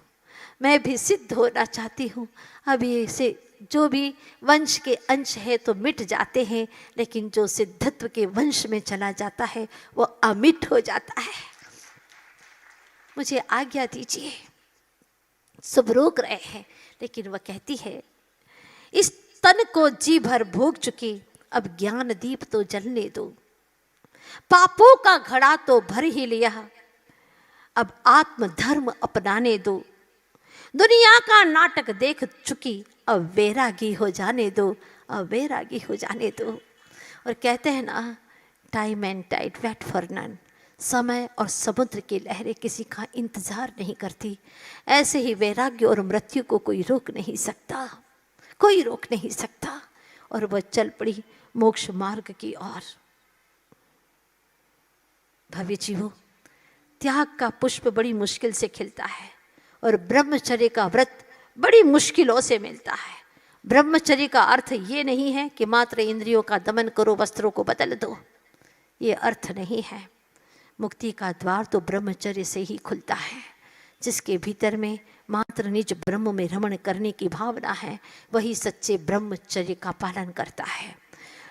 मैं भी सिद्ध होना चाहती हूँ। अभी से जो भी वंश के अंश है तो मिट जाते हैं, लेकिन जो सिद्धत्व के वंश में चला जाता है वो अमिट हो जाता है। मुझे आज्ञा दीजिए। सब रोक रहे हैं, लेकिन वह कहती है, इस तन को जी भर भोग चुकी, अब ज्ञान दीप तो जलने दो। पापों का घड़ा तो भर ही लिया, अब आत्म धर्म अपनाने दो। दुनिया का नाटक देख चुकी, अब वैरागी हो जाने दो, अब वैरागी हो जाने दो। और कहते हैं ना, time and tide wait for none. समय और समुद्र की लहरें किसी का इंतजार नहीं करती। ऐसे ही वैराग्य और मृत्यु को कोई रोक नहीं सकता, कोई रोक नहीं सकता। और वह चल पड़ी मोक्ष मार्ग की ओर। भव्य जीवो, त्याग का पुष्प बड़ी मुश्किल से खिलता है और ब्रह्मचर्य का व्रत बड़ी मुश्किलों से मिलता है। ब्रह्मचर्य का अर्थ ये नहीं है कि मात्र इंद्रियों का दमन करो, वस्त्रों को बदल दो, ये अर्थ नहीं है। मुक्ति का द्वार तो ब्रह्मचर्य से ही खुलता है। जिसके भीतर में मात्र निज ब्रह्म में रमण करने की भावना है, वही सच्चे ब्रह्मचर्य का पालन करता है।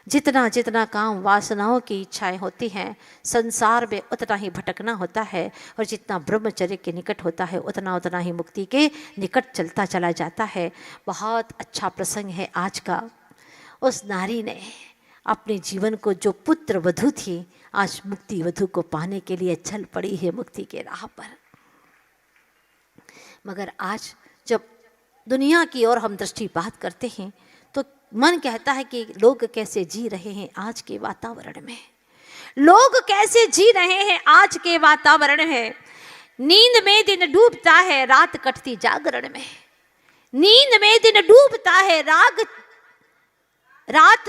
जितना जितना काम वासनाओं की इच्छाएं होती हैं, संसार में उतना ही भटकना होता है, और जितना ब्रह्मचर्य के निकट होता है उतना उतना ही मुक्ति के निकट चलता चला जाता है। बहुत अच्छा प्रसंग है आज का। उस नारी ने अपने जीवन को, जो पुत्र वधू थी, आज मुक्ति वधू को पाने के लिए चल पड़ी है मुक्ति के राह पर। मगर आज जब दुनिया की ओर हम दृष्टिपात करते हैं तो मन कहता है कि लोग कैसे जी रहे हैं आज के वातावरण में, लोग कैसे जी रहे हैं आज के वातावरण में। नींद में दिन डूबता है, रात कटती जागरण में। नींद में दिन डूबता है, रात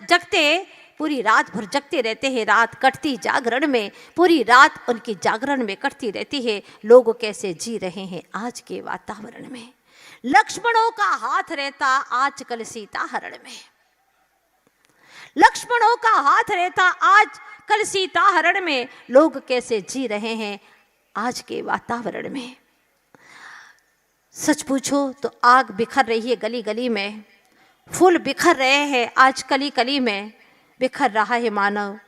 जगते, पूरी रात भर जगते रहते हैं, रात कटती जागरण में, पूरी रात उनकी जागरण में कटती रहती है। लोग कैसे जी रहे हैं आज के वातावरण में। लक्ष्मणों का हाथ रहता आजकल सीता हरण में, लक्ष्मणों का हाथ रहता आजकल सीता हरण में। लोग कैसे जी रहे हैं आज के वातावरण में। सच पूछो तो आग बिखर रही है गली गली में, फूल बिखर रहे हैं आज कली कली में। बिखर रहा है मानव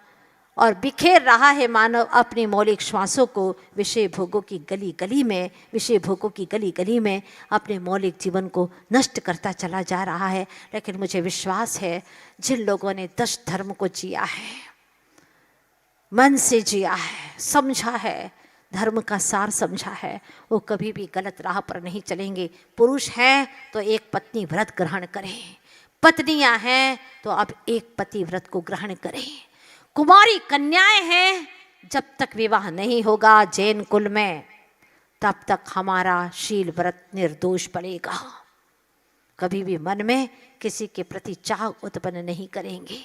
और बिखेर रहा है मानव अपनी मौलिक श्वासों को विषय भोगों की गली गली में, विषय भोगों की गली गली में अपने मौलिक जीवन को नष्ट करता चला जा रहा है। लेकिन मुझे विश्वास है जिन लोगों ने 10 धर्म को जिया है, मन से जिया है, समझा है, धर्म का सार समझा है, वो कभी भी गलत राह पर नहीं चलेंगे। पुरुष हैं तो एक पत्नी व्रत ग्रहण करें, पत्नियां हैं तो अब एक पति व्रत को ग्रहण करें। कुमारी कन्याएं हैं, जब तक विवाह नहीं होगा जैन कुल में तब तक हमारा शील व्रत निर्दोष पड़ेगा। कभी भी मन में किसी के प्रति चाह उत्पन्न नहीं करेंगे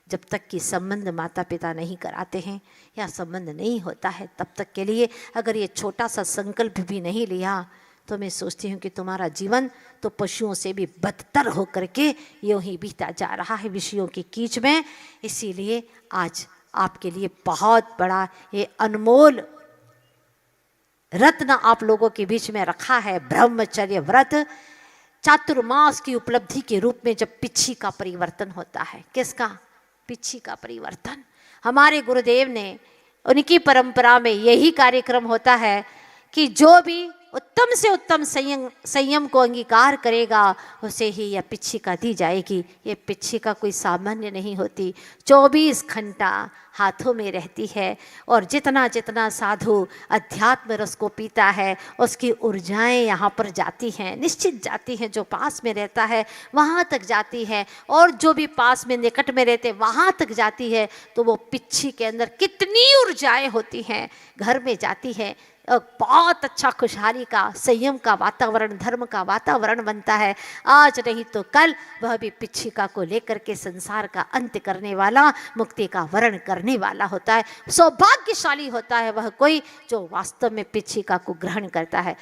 जब तक कि संबंध माता पिता नहीं कराते हैं या संबंध नहीं होता है। तब तक के लिए अगर ये छोटा सा संकल्प भी नहीं लिया तो मैं सोचती हूँ कि तुम्हारा जीवन तो पशुओं से भी बदतर होकर के यूं ही बीता जा रहा है विषयों की कीच में। इसीलिए आज आपके लिए बहुत बड़ा ये अनमोल रत्न आप लोगों के बीच में रखा है, ब्रह्मचर्य व्रत। चातुर्मास की उपलब्धि के रूप में जब पिच्छी का परिवर्तन होता है, किसका? पिच्छी का परिवर्तन। हमारे गुरुदेव ने, उनकी परंपरा में यही कार्यक्रम होता है कि जो भी उत्तम से उत्तम संयम को अंगीकार करेगा उसे ही यह पिच्छिका दी जाएगी। ये पिच्छिका कोई सामान्य नहीं होती, 24 घंटा हाथों में रहती है। और जितना जितना साधु अध्यात्म रस को पीता है उसकी ऊर्जाएं यहाँ पर जाती हैं, निश्चित जाती हैं। जो पास में रहता है वहाँ तक जाती है, और जो भी पास में निकट में रहते वहाँ तक जाती है। तो वो पिच्छी के अंदर कितनी ऊर्जाएं होती हैं, घर में जाती है। बहुत अच्छा खुशहाली का, संयम का वातावरण, धर्म का वातावरण बनता है। आज नहीं तो कल वह भी पिच्छिका को लेकर के संसार का अंत करने वाला, मुक्ति का वर्ण करने वाला होता है। सौभाग्यशाली होता है वह कोई जो वास्तव में पिच्छिका को ग्रहण करता है।